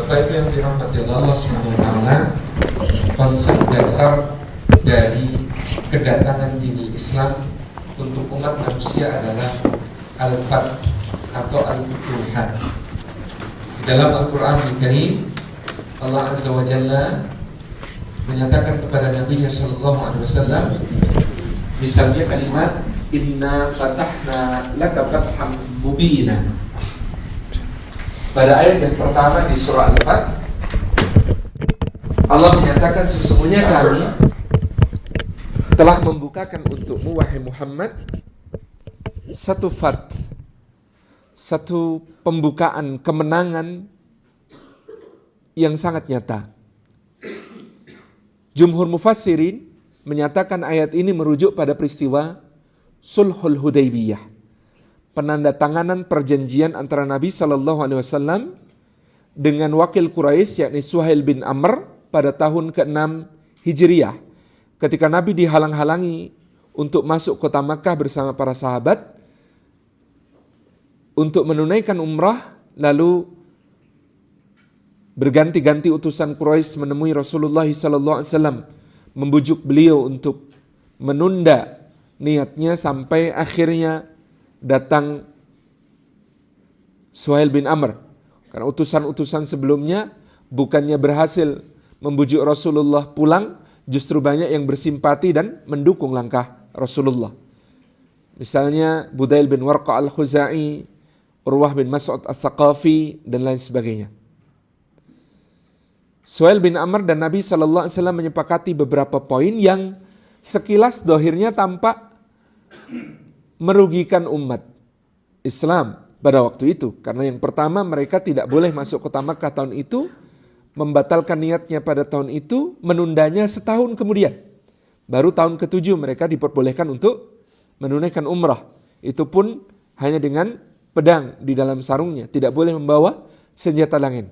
Bapak Ibu yang dirahmati Allah SWT, konsep dasar dari kedatangan dini Islam untuk umat manusia adalah al-fath atau al-futuhat. Di dalam Al-Quran Al-Karim, Allah Azza wa Jalla menyatakan kepada Nabi Sallallahu Alaihi Wasallam, misalnya kalimat Inna fatahna laka fatham mubina. Pada ayat yang pertama di surah Al-Fath, Allah menyatakan sesungguhnya kami telah membukakan untukmu wahai Muhammad satu fath, satu pembukaan kemenangan yang sangat nyata. Jumhur mufassirin menyatakan ayat ini merujuk pada peristiwa Sulhul Hudaybiyah, penandatanganan perjanjian antara Nabi SAW dengan wakil Quraisy yakni Suhail bin Amr pada tahun ke-6 Hijriyah, ketika Nabi dihalang-halangi untuk masuk kota Makkah bersama para sahabat untuk menunaikan umrah, lalu berganti-ganti utusan Quraisy menemui Rasulullah SAW, membujuk beliau untuk menunda niatnya sampai akhirnya datang Suhail bin Amr. Karena utusan-utusan sebelumnya bukannya berhasil membujuk Rasulullah pulang, justru banyak yang bersimpati dan mendukung langkah Rasulullah. Misalnya Budail bin Warqa al-Khuzai, Urwah bin Mas'ud al-Thaqafi, dan lain sebagainya. Suhail bin Amr dan Nabi SAW menyepakati beberapa poin yang sekilas dohirnya tampak merugikan umat Islam pada waktu itu. Karena yang pertama, mereka tidak boleh masuk kota Makkah tahun itu, membatalkan niatnya pada tahun itu, menundanya setahun kemudian. Baru tahun ke-7 mereka diperbolehkan untuk menunaikan umrah. Itu pun hanya dengan pedang di dalam sarungnya, tidak boleh membawa senjata langit,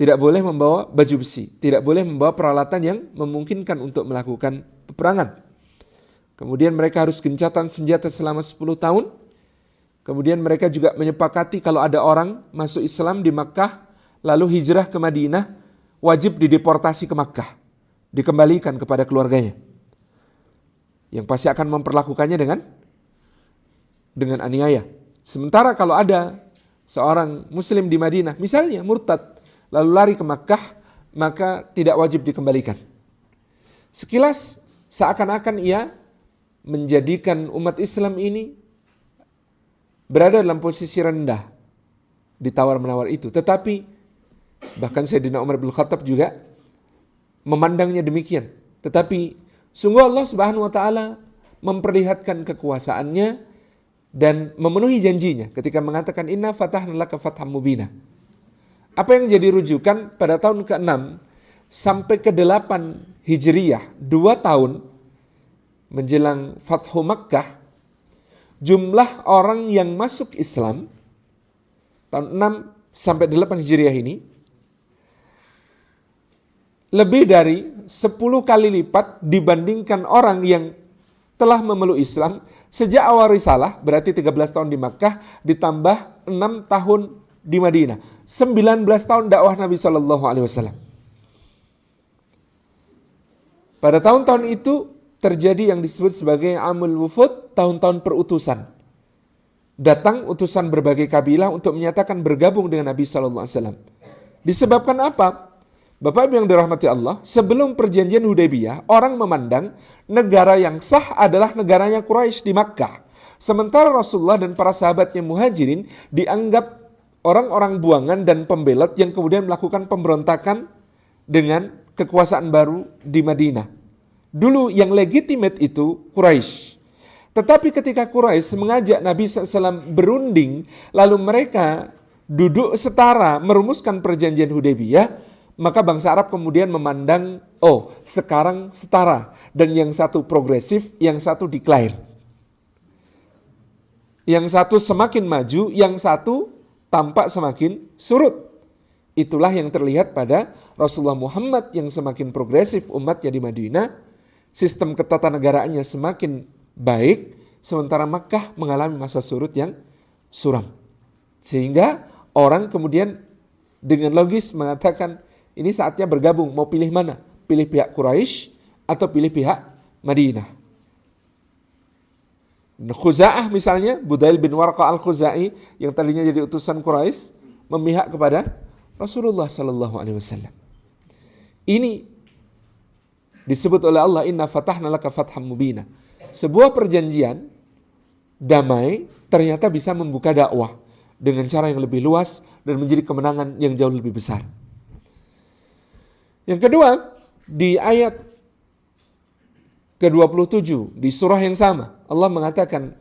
tidak boleh membawa baju besi, tidak boleh membawa peralatan yang memungkinkan untuk melakukan peperangan. Kemudian mereka harus gencatan senjata selama 10 tahun. Kemudian mereka juga menyepakati kalau ada orang masuk Islam di Makkah lalu hijrah ke Madinah, wajib dideportasi ke Makkah, dikembalikan kepada keluarganya, yang pasti akan memperlakukannya dengan aniaya. Sementara kalau ada seorang muslim di Madinah, misalnya murtad, lalu lari ke Makkah, maka tidak wajib dikembalikan. Sekilas seakan-akan ia menjadikan umat Islam ini berada dalam posisi rendah di tawar-menawar itu. Tetapi bahkan Sayyidina Umar bin Khattab juga memandangnya demikian. Tetapi sungguh Allah Subhanahu wa taala memperlihatkan kekuasaannya dan memenuhi janjinya ketika mengatakan inna fatahna laka fatham mubina. Apa yang jadi rujukan pada tahun ke-6 sampai ke-8 Hijriyah, 2 tahun menjelang Fathu Makkah, jumlah orang yang masuk Islam tahun 6 sampai 8 Hijriah ini lebih dari 10 kali lipat dibandingkan orang yang telah memeluk Islam sejak awal risalah, berarti 13 tahun di Makkah ditambah 6 tahun di Madinah, 19 tahun dakwah Nabi SAW. Pada tahun-tahun itu terjadi yang disebut sebagai Amul Wufud, tahun-tahun perutusan. Datang utusan berbagai kabilah untuk menyatakan bergabung dengan Nabi SAW. Disebabkan apa? Bapak Ibu yang dirahmati Allah, sebelum perjanjian Hudaybiyah, orang memandang negara yang sah adalah negaranya Quraisy di Makkah. Sementara Rasulullah dan para sahabatnya Muhajirin dianggap orang-orang buangan dan pembelot yang kemudian melakukan pemberontakan dengan kekuasaan baru di Madinah. Dulu yang legitimate itu Quraisy. Tetapi ketika Quraisy mengajak Nabi SAW berunding, lalu mereka duduk setara merumuskan perjanjian Hudaybiyah, maka bangsa Arab kemudian memandang, oh sekarang setara. Dan yang satu progresif, yang satu decline. Yang satu semakin maju, yang satu tampak semakin surut. Itulah yang terlihat pada Rasulullah Muhammad yang semakin progresif umatnya di Madinah, sistem ketatanegaraannya semakin baik, sementara Makkah mengalami masa surut yang suram. Sehingga orang kemudian dengan logis mengatakan ini saatnya bergabung, mau pilih mana? Pilih pihak Quraisy atau pilih pihak Madinah. Khuza'ah misalnya, Budail bin Warqa al-Khuza'i yang tadinya jadi utusan Quraisy memihak kepada Rasulullah sallallahu alaihi wasallam. Ini disebut oleh Allah, inna fatahna laka fatham mubina. Sebuah perjanjian damai ternyata bisa membuka dakwah dengan cara yang lebih luas dan menjadi kemenangan yang jauh lebih besar. Yang kedua, di ayat ke-27 di surah yang sama, Allah mengatakan,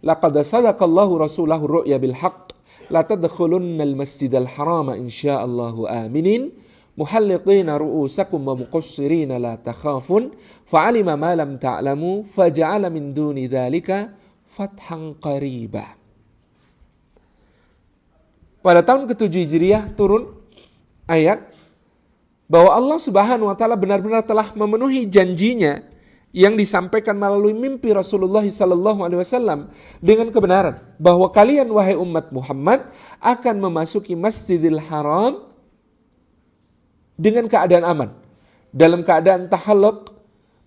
laqad sadaqallahu rasulahu ru'ya bil haqq la tadkhulunnal masjidal harama insyaallahu aminin muhalliqina ru'usakum wa muqassirina la takhafun fa'alima ma lam ta'lamu faja'ala min duni dzalika fathan qariba. Pada tahun ke-7 Hijriah turun ayat bahwa Allah Subhanahu wa taala benar-benar telah memenuhi janjinya yang disampaikan melalui mimpi Rasulullah sallallahu alaihi wasallam dengan kebenaran bahwa kalian wahai umat Muhammad akan memasuki Masjidil Haram dengan keadaan aman, dalam keadaan tahalluq,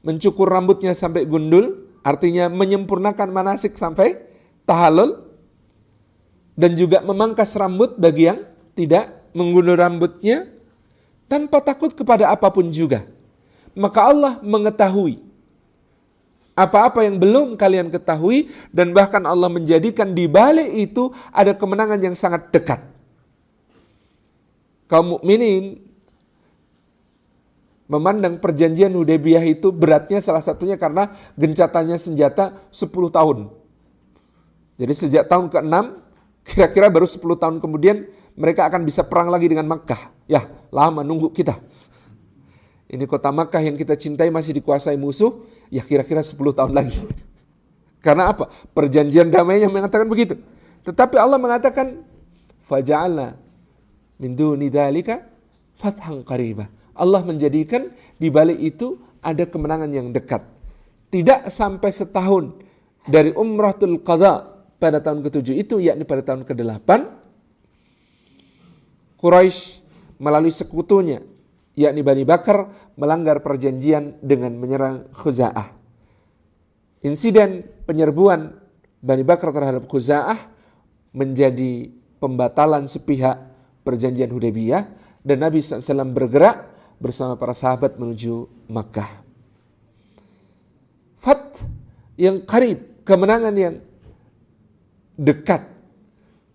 mencukur rambutnya sampai gundul, artinya menyempurnakan manasik sampai tahallul, dan juga memangkas rambut bagi yang tidak menggundur rambutnya tanpa takut kepada apapun juga. Maka Allah mengetahui apa-apa yang belum kalian ketahui, dan bahkan Allah menjadikan di balik itu ada kemenangan yang sangat dekat. Kaum mukminin memandang perjanjian Hudaybiyah itu beratnya salah satunya karena gencatannya senjata 10 tahun. Jadi sejak tahun ke-6, kira-kira baru 10 tahun kemudian mereka akan bisa perang lagi dengan Makkah. Ya, lama nunggu kita. Ini kota Makkah yang kita cintai masih dikuasai musuh, ya kira-kira 10 tahun lagi. Karena apa? Perjanjian damainya mengatakan begitu. Tetapi Allah mengatakan, faja'alna min duni dzalika fathan qariba. Allah menjadikan di balik itu ada kemenangan yang dekat. Tidak sampai setahun dari Umratul Qadha pada tahun ke-7 itu, yakni pada tahun ke-8, Quraisy melalui sekutunya, yakni Bani Bakar, melanggar perjanjian dengan menyerang Khuza'ah. Insiden penyerbuan Bani Bakar terhadap Khuza'ah menjadi pembatalan sepihak perjanjian Hudaybiyah, dan Nabi SAW bergerak bersama para sahabat menuju Makkah. Fath yang qarib, kemenangan yang dekat.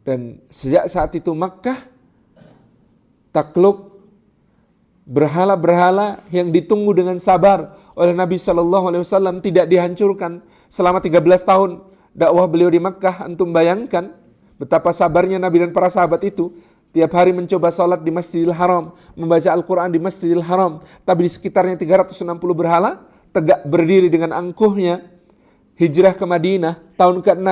Dan sejak saat itu Makkah takluk, berhala-berhala yang ditunggu dengan sabar oleh Nabi SAW tidak dihancurkan selama 13 tahun dakwah beliau di Makkah. Antum bayangkan betapa sabarnya Nabi dan para sahabat itu. Tiap hari mencoba sholat di Masjidil Haram, membaca Al-Quran di Masjidil Haram, tapi di sekitarnya 360 berhala tegak berdiri dengan angkuhnya. Hijrah ke Madinah tahun ke-6,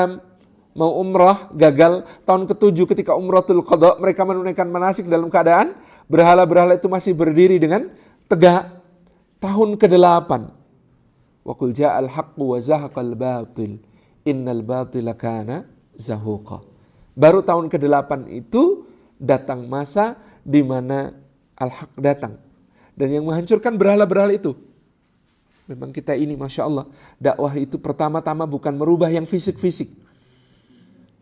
mau umrah gagal. Tahun ke-7 ketika Umratul Qadha, mereka menunaikan manasik dalam keadaan berhala-berhala itu masih berdiri dengan tegak. Tahun ke-8, wa qul ja'al haqqu wa zahaqal batil innal batila kana zahuqa. Baru tahun ke-8 itu datang masa di mana al-haq datang dan yang menghancurkan berhala-berhala itu. Memang kita ini Masya Allah, dakwah itu pertama-tama bukan merubah yang fisik-fisik,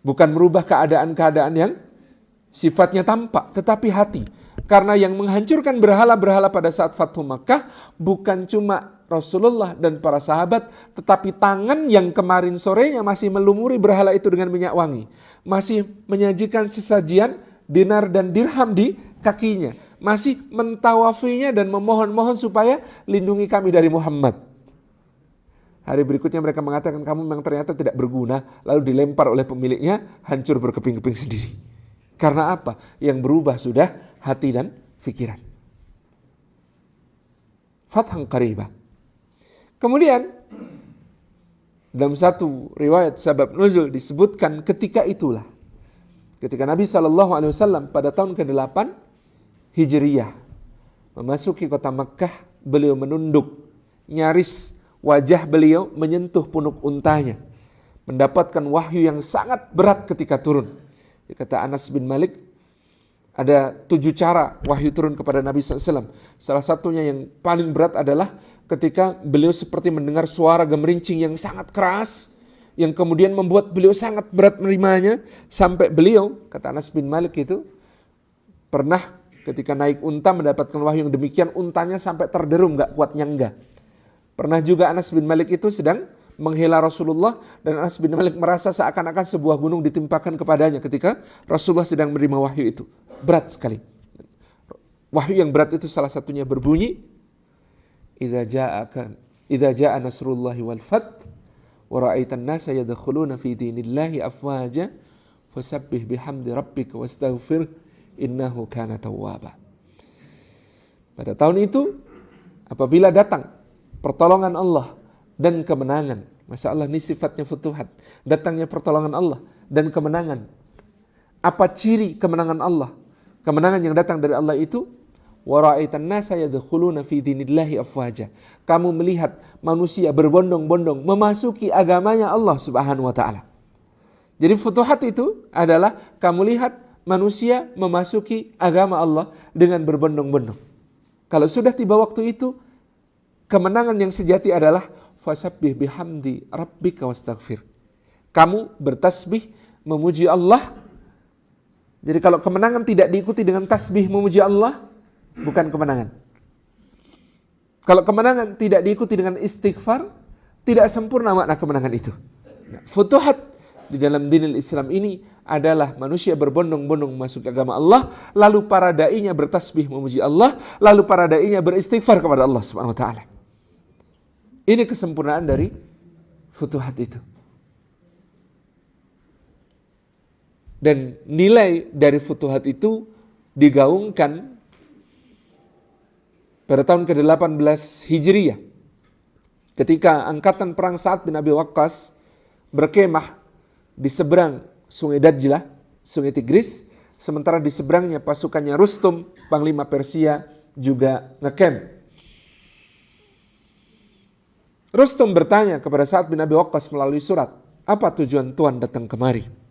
bukan merubah keadaan-keadaan yang sifatnya tampak, tetapi hati. Karena yang menghancurkan berhala-berhala pada saat Fathu Makkah bukan cuma Rasulullah dan para sahabat, tetapi tangan yang kemarin sorenya masih melumuri berhala itu dengan minyak wangi, masih menyajikan sesajian dinar dan dirham di kakinya, masih mentawafinya dan memohon-mohon supaya lindungi kami dari Muhammad. Hari berikutnya mereka mengatakan kamu memang ternyata tidak berguna, lalu dilempar oleh pemiliknya, hancur berkeping-keping sendiri. Karena apa? Yang berubah sudah hati dan pikiran. Fathan qariba. Kemudian dalam satu riwayat sabab nuzul disebutkan ketika itulah, ketika Nabi SAW pada tahun ke-8 Hijriyah memasuki kota Makkah, beliau menunduk, nyaris wajah beliau menyentuh punuk untanya, mendapatkan wahyu yang sangat berat ketika turun. Kata Anas bin Malik, Ada 7 cara wahyu turun kepada Nabi SAW. Salah satunya yang paling berat adalah ketika beliau seperti mendengar suara gemerincing yang sangat keras, yang kemudian membuat beliau sangat berat menerimanya, sampai beliau, kata Anas bin Malik itu, pernah ketika naik unta mendapatkan wahyu yang demikian, untanya sampai terderum, gak kuat nyangga. Pernah juga Anas bin Malik itu sedang menghela Rasulullah, dan Anas bin Malik merasa seakan-akan sebuah gunung ditimpakan kepadanya ketika Rasulullah sedang menerima wahyu itu. Berat sekali. Wahyu yang berat itu salah satunya berbunyi, Idza jaa nasrullahi wal fath wa ra'aitan nasa yadkhuluna fi dinillahi afwaja fasabbih bihamdi rabbika wastaghfir innahu kana tawwaba. Pada tahun itu apabila datang pertolongan Allah dan kemenangan, Masya Allah, ini sifatnya futuhat, datangnya pertolongan Allah dan kemenangan. Apa ciri kemenangan Allah? Kemenangan yang datang dari Allah itu, wa ra'aitan nasa yadkhuluna fi dinillahi afwaja. Kamu melihat manusia berbondong-bondong memasuki agamanya Allah Subhanahu wa taala. Jadi futuhat itu adalah kamu lihat manusia memasuki agama Allah dengan berbondong-bondong. Kalau sudah tiba waktu itu, kemenangan yang sejati adalah fasabbih bihamdi rabbika wastaghfir. Kamu bertasbih memuji Allah. Jadi kalau kemenangan tidak diikuti dengan tasbih memuji Allah, bukan kemenangan. Kalau kemenangan tidak diikuti dengan istighfar, tidak sempurna makna kemenangan itu. Nah, futuhat di dalam dinil Islam ini adalah manusia berbondong-bondong masuk agama Allah, lalu para da'inya bertasbih memuji Allah, lalu para da'inya beristighfar kepada Allah Subhanahu wa taala. Ini kesempurnaan dari futuhat itu. Dan nilai dari futuhat itu digaungkan pada tahun ke-18 Hijriyah, ketika angkatan perang Sa'ad bin Abi Waqqas berkemah di seberang sungai Dajlah, sungai Tigris, sementara di seberangnya pasukannya Rustum, panglima Persia, juga ngecamp. Rustum bertanya kepada Sa'ad bin Abi Waqqas melalui surat, apa tujuan Tuan datang kemari?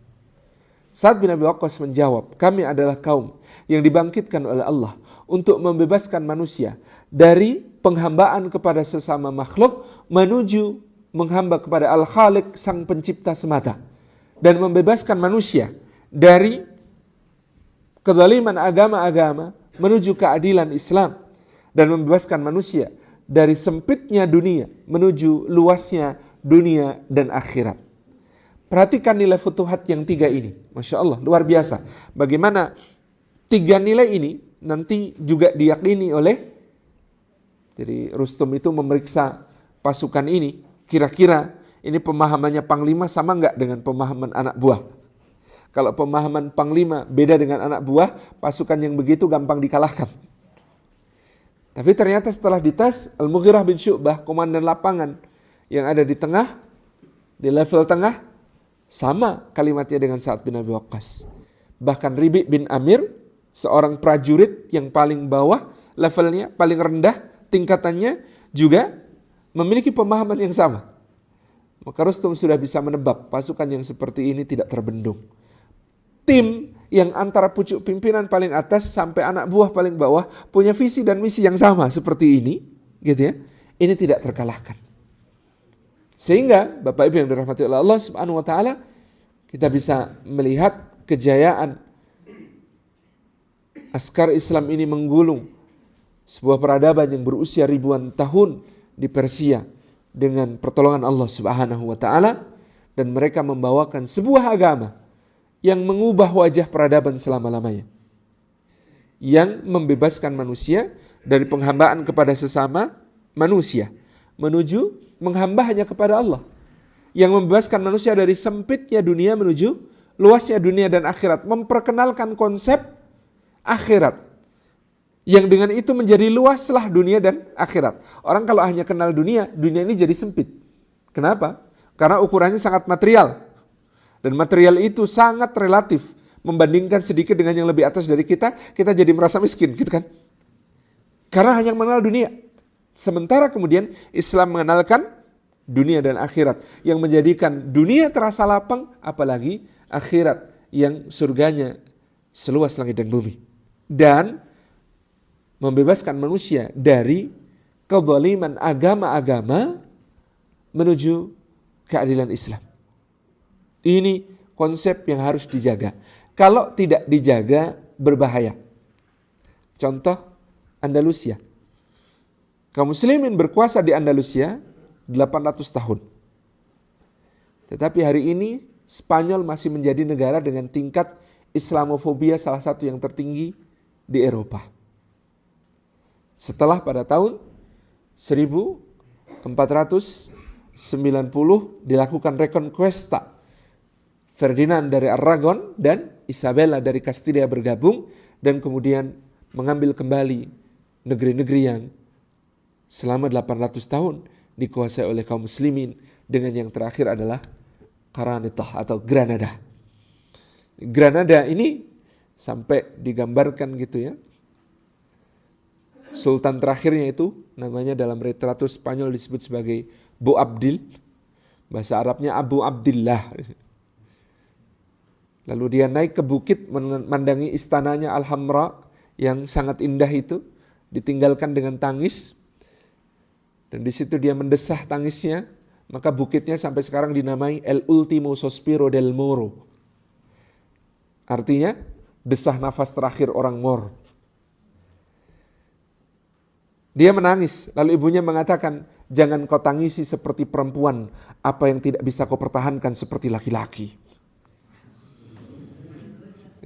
Sa'ad bin Abi Waqqas menjawab, kami adalah kaum yang dibangkitkan oleh Allah untuk membebaskan manusia dari penghambaan kepada sesama makhluk menuju menghamba kepada Al-Khaliq, Sang Pencipta semata, dan membebaskan manusia dari kezaliman agama-agama menuju keadilan Islam, dan membebaskan manusia dari sempitnya dunia menuju luasnya dunia dan akhirat. Perhatikan nilai futuhat yang 3 ini. Masya Allah, luar biasa. Bagaimana 3 nilai ini nanti juga diyakini oleh, jadi Rustum itu memeriksa pasukan ini, kira-kira ini pemahamannya panglima sama enggak dengan pemahaman anak buah. Kalau pemahaman panglima beda dengan anak buah, pasukan yang begitu gampang dikalahkan. Tapi ternyata setelah dites, Al-Mughirah bin Syu'bah, komandan lapangan yang ada di tengah, di level tengah, sama kalimatnya dengan Sa'ad bin Abi Waqqas. Bahkan Ribi' bin Amir, seorang prajurit yang paling bawah levelnya, paling rendah tingkatannya, juga memiliki pemahaman yang sama. Maka Rustum sudah bisa menebak pasukan yang seperti ini tidak terbendung. Tim yang antara pucuk pimpinan paling atas sampai anak buah paling bawah punya visi dan misi yang sama seperti ini, gitu ya. Ini tidak terkalahkan. Sehingga Bapak Ibu yang dirahmati oleh Allah Subhanahu wa taala, kita bisa melihat kejayaan askar Islam ini menggulung sebuah peradaban yang berusia ribuan tahun di Persia dengan pertolongan Allah Subhanahu wa taala, dan mereka membawakan sebuah agama yang mengubah wajah peradaban selama-lamanya, yang membebaskan manusia dari penghambaan kepada sesama manusia menuju menghamba hanya kepada Allah, yang membebaskan manusia dari sempitnya dunia menuju luasnya dunia dan akhirat, memperkenalkan konsep akhirat yang dengan itu menjadi luaslah dunia dan akhirat. Orang kalau hanya kenal dunia, dunia ini jadi sempit. Kenapa? Karena ukurannya sangat material, dan material itu sangat relatif. Membandingkan sedikit dengan yang lebih atas dari kita, kita jadi merasa miskin, gitu kan? Karena hanya mengenal dunia. Sementara kemudian Islam mengenalkan dunia dan akhirat, yang menjadikan dunia terasa lapang, apalagi akhirat yang surganya seluas langit dan bumi. dan membebaskan manusia dari kezaliman agama-agama menuju keadilan Islam. Ini konsep yang harus dijaga. Kalau tidak dijaga, berbahaya. Contoh Andalusia. Kaum muslimin berkuasa di Andalusia 800 tahun. Tetapi hari ini Spanyol masih menjadi negara dengan tingkat Islamofobia salah satu yang tertinggi di Eropa. Setelah pada tahun 1490 dilakukan Reconquista, Ferdinand dari Aragon dan Isabella dari Castilla bergabung dan kemudian mengambil kembali negeri-negeri yang selama 800 tahun dikuasai oleh kaum muslimin, dengan yang terakhir adalah Qaranitah atau Granada. Granada ini sampai digambarkan gitu ya. Sultan terakhirnya itu namanya dalam literatur Spanyol disebut sebagai Boabdil. Bahasa Arabnya Abu Abdillah. Lalu dia naik ke bukit memandangi istananya Al-Hamra yang sangat indah itu, ditinggalkan dengan tangis. Dan di situ dia mendesah tangisnya, maka bukitnya sampai sekarang dinamai El Ultimo Sospiro del Moro. Artinya desah nafas terakhir orang Mor. Dia menangis, lalu ibunya mengatakan, jangan kau tangisi seperti perempuan, apa yang tidak bisa kau pertahankan seperti laki-laki.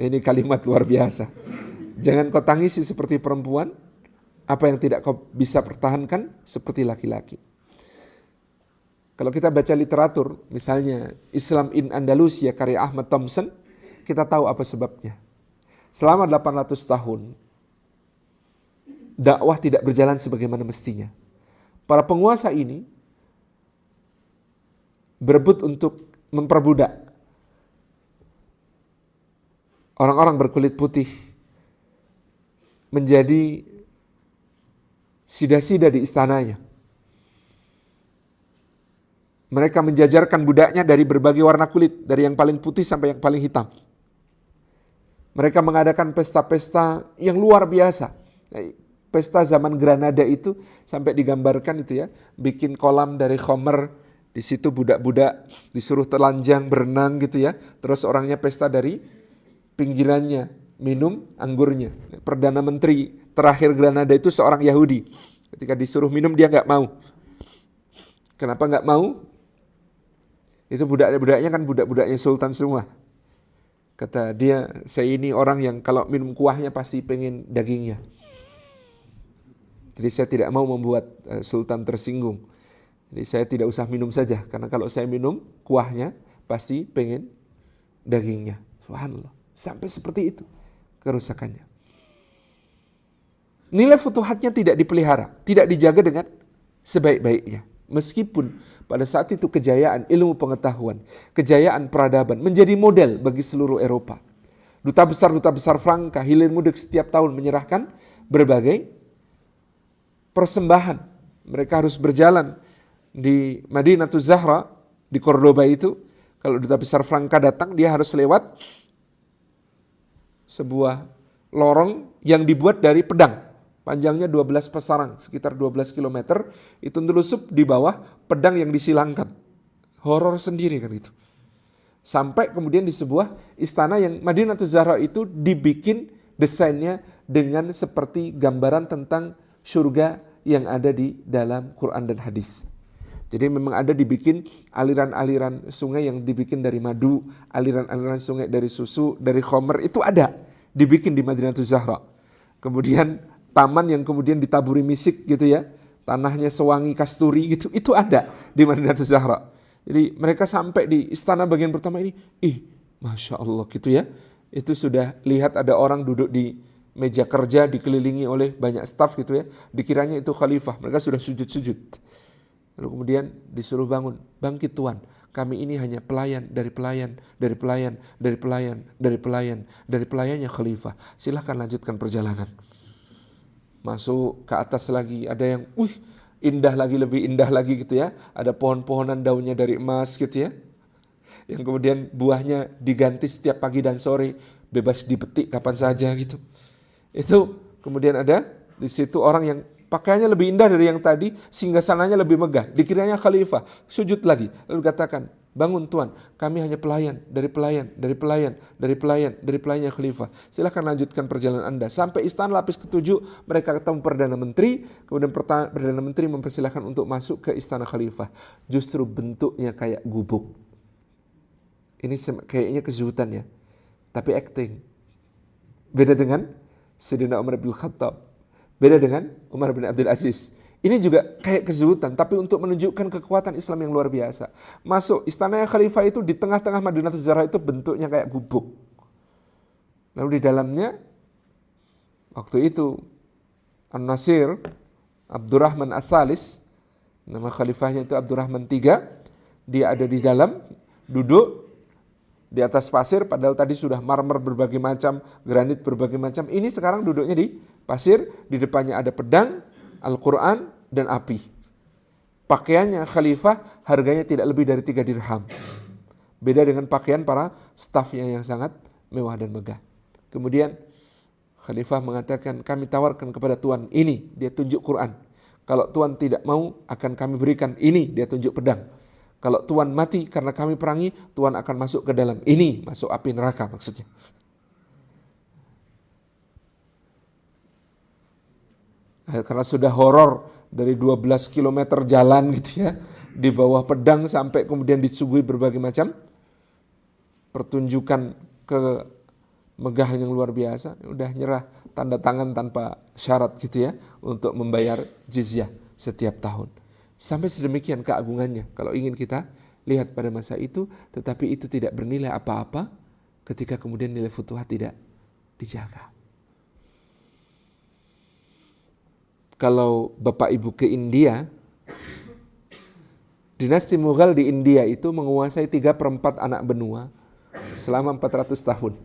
Ini kalimat luar biasa. Jangan kau tangisi seperti perempuan, apa yang tidak kau bisa pertahankan seperti laki-laki. Kalau kita baca literatur, misalnya Islam in Andalusia karya Ahmad Thompson, kita tahu apa sebabnya. Selama 800 tahun, dakwah tidak berjalan sebagaimana mestinya. Para penguasa ini berebut untuk memperbudak orang-orang berkulit putih menjadi sida-sida di istananya. Mereka menjajarkan budaknya dari berbagai warna kulit, dari yang paling putih sampai yang paling hitam. Mereka mengadakan pesta-pesta yang luar biasa. Pesta zaman Granada itu sampai digambarkan itu ya, bikin kolam dari khomer, di situ budak-budak disuruh telanjang berenang gitu ya. Terus orangnya pesta dari pinggirannya, minum anggurnya. Perdana Menteri terakhir Granada itu seorang Yahudi. Ketika disuruh minum dia nggak mau. Kenapa nggak mau? Itu budak-budaknya kan budak-budaknya Sultan semua. Kata dia, saya ini orang yang kalau minum kuahnya pasti pengen dagingnya. Jadi saya tidak mau membuat Sultan tersinggung. Jadi saya tidak usah minum saja, karena kalau saya minum kuahnya pasti pengen dagingnya. Subhanallah, sampai seperti itu kerusakannya. Nilai futuhatnya tidak dipelihara, tidak dijaga dengan sebaik-baiknya. Meskipun pada saat itu kejayaan ilmu pengetahuan, kejayaan peradaban menjadi model bagi seluruh Eropa. Duta besar Franka hilir mudik setiap tahun menyerahkan berbagai persembahan. Mereka harus berjalan di Madinatul Zahra, di Cordoba itu. Kalau duta besar Franka datang, dia harus lewat sebuah lorong yang dibuat dari pedang. Panjangnya 12 pasarang, sekitar 12 km. Itu nelusup di bawah pedang yang disilangkan. Horor sendiri kan itu. Sampai kemudian di sebuah istana yang Madinatul Zahra itu dibikin desainnya dengan seperti gambaran tentang surga yang ada di dalam Quran dan hadis. Jadi memang ada dibikin aliran-aliran sungai yang dibikin dari madu, aliran-aliran sungai dari susu, dari khomer, itu ada dibikin di Madinatul Zahra. Kemudian taman yang kemudian ditaburi misik gitu ya, tanahnya sewangi kasturi gitu, itu ada di Madinatul Zahra. Jadi mereka sampai di istana bagian pertama ini, Masya Allah gitu ya, itu sudah lihat ada orang duduk di meja kerja dikelilingi oleh banyak staf gitu ya, dikiranya itu khalifah, mereka sudah sujud-sujud. Lalu kemudian disuruh bangun, bangkit Tuan, kami ini hanya pelayan dari pelayan, dari pelayan, dari pelayan, dari pelayan, dari pelayannya khalifah, silahkan lanjutkan perjalanan. Masuk ke atas lagi, ada yang indah lagi, lebih indah lagi gitu ya, ada pohon-pohonan daunnya dari emas gitu ya, yang kemudian buahnya diganti setiap pagi dan sore, bebas dipetik kapan saja gitu. Itu kemudian ada di situ orang yang pakaiannya lebih indah dari yang tadi, singgasananya lebih megah, dikiranya khalifah, sujud lagi, lalu katakan, bangun Tuan, kami hanya pelayan, dari pelayan, dari pelayan, dari pelayan, dari pelayannya khalifah. Silahkan lanjutkan perjalanan Anda. Sampai istana lapis ketujuh, mereka ketemu Perdana Menteri, kemudian Perdana Menteri mempersilahkan untuk masuk ke istana khalifah. Justru bentuknya kayak gubuk. Ini kayaknya kezuhutan ya, tapi acting. Beda dengan Sayyidina Umar bin Khattab. Beda dengan Umar bin Abdul Aziz. Ini juga kayak kezuhutan, tapi untuk menunjukkan kekuatan Islam yang luar biasa. Masuk istana khalifah itu di tengah-tengah Madinatul Zahra itu bentuknya kayak gubuk. Lalu di dalamnya, waktu itu An-Nasir, Abdurrahman Ats-Tsalis, nama khalifahnya itu Abdurrahman III, dia ada di dalam, duduk di atas pasir, padahal tadi sudah marmer berbagai macam, granit berbagai macam. Ini sekarang duduknya di pasir, di depannya ada pedang, Al-Quran, dan api. Pakaiannya khalifah harganya tidak lebih dari 3 dirham. Beda dengan pakaian para stafnya yang sangat mewah dan megah. Kemudian khalifah mengatakan, kami tawarkan kepada Tuan ini, dia tunjuk Quran. Kalau Tuan tidak mau, akan kami berikan ini, dia tunjuk pedang. Kalau Tuan mati karena kami perangi, Tuan akan masuk ke dalam ini, masuk api neraka maksudnya. Karena sudah horor dari 12 km jalan gitu ya, di bawah pedang sampai kemudian disuguhi berbagai macam pertunjukan kemegahan yang luar biasa, udah nyerah tanda tangan tanpa syarat gitu ya, untuk membayar jizyah setiap tahun. Sampai sedemikian keagungannya kalau ingin kita lihat pada masa itu, tetapi itu tidak bernilai apa-apa ketika kemudian nilai futuhat tidak dijaga. Kalau Bapak Ibu ke India, dinasti Mughal di India itu menguasai 3/4 anak benua selama 400 tahun.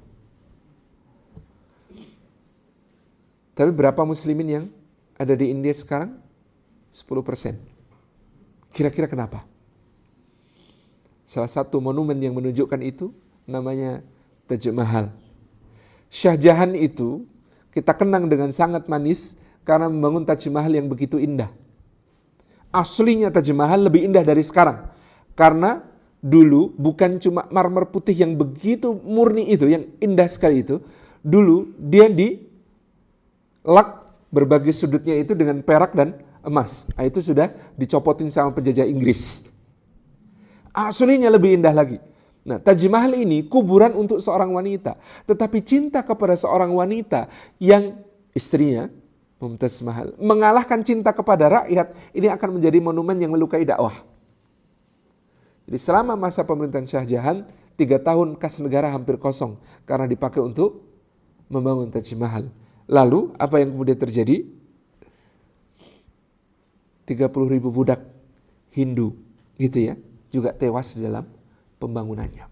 Tapi berapa muslimin yang ada di India sekarang? 10%. Kira-kira kenapa? Salah satu monumen yang menunjukkan itu namanya Taj Mahal. Shah Jahan itu kita kenang dengan sangat manis karena membangun Taj Mahal yang begitu indah. Aslinya Taj Mahal lebih indah dari sekarang. Karena dulu bukan cuma marmer putih yang begitu murni itu, yang indah sekali itu. Dulu dia dilak berbagai sudutnya itu dengan perak dan emas. Itu sudah dicopotin sama penjajah Inggris. Aslinya lebih indah lagi. Nah, Taj Mahal ini kuburan untuk seorang wanita. Tetapi cinta kepada seorang wanita yang istrinya Mumtaz Mahal mengalahkan cinta kepada rakyat, ini akan menjadi monumen yang melukai dakwah. Jadi selama masa pemerintahan Shah Jahan, 3 tahun kas negara hampir kosong karena dipakai untuk membangun Taj Mahal. Lalu apa yang kemudian terjadi? 30.000 budak Hindu gitu ya, juga tewas di dalam pembangunannya.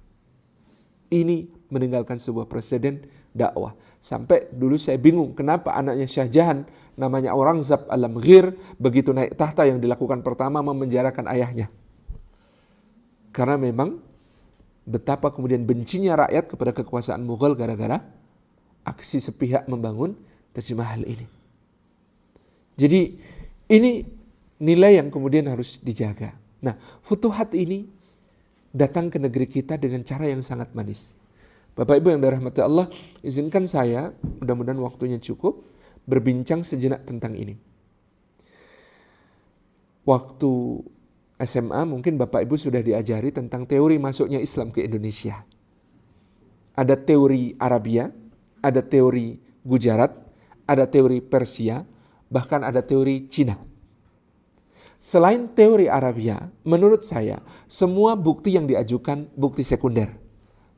Ini meninggalkan sebuah presiden dakwah. Sampai dulu saya bingung kenapa anaknya Shah Jahan namanya Aurangzeb Alamgir begitu naik tahta yang dilakukan pertama memenjarakan ayahnya. Karena memang betapa kemudian bencinya rakyat kepada kekuasaan Mughal gara-gara aksi sepihak membangun Taj Mahal ini. Jadi ini nilai yang kemudian harus dijaga. Nah, futuhat ini datang ke negeri kita dengan cara yang sangat manis. Bapak Ibu yang dirahmati Allah, izinkan saya, mudah-mudahan waktunya cukup, berbincang sejenak tentang ini. Waktu SMA mungkin Bapak Ibu sudah diajari tentang teori masuknya Islam ke Indonesia. Ada teori Arabia, ada teori Gujarat, ada teori Persia, bahkan ada teori Cina. Selain teori Arabia, menurut saya, semua bukti yang diajukan bukti sekunder.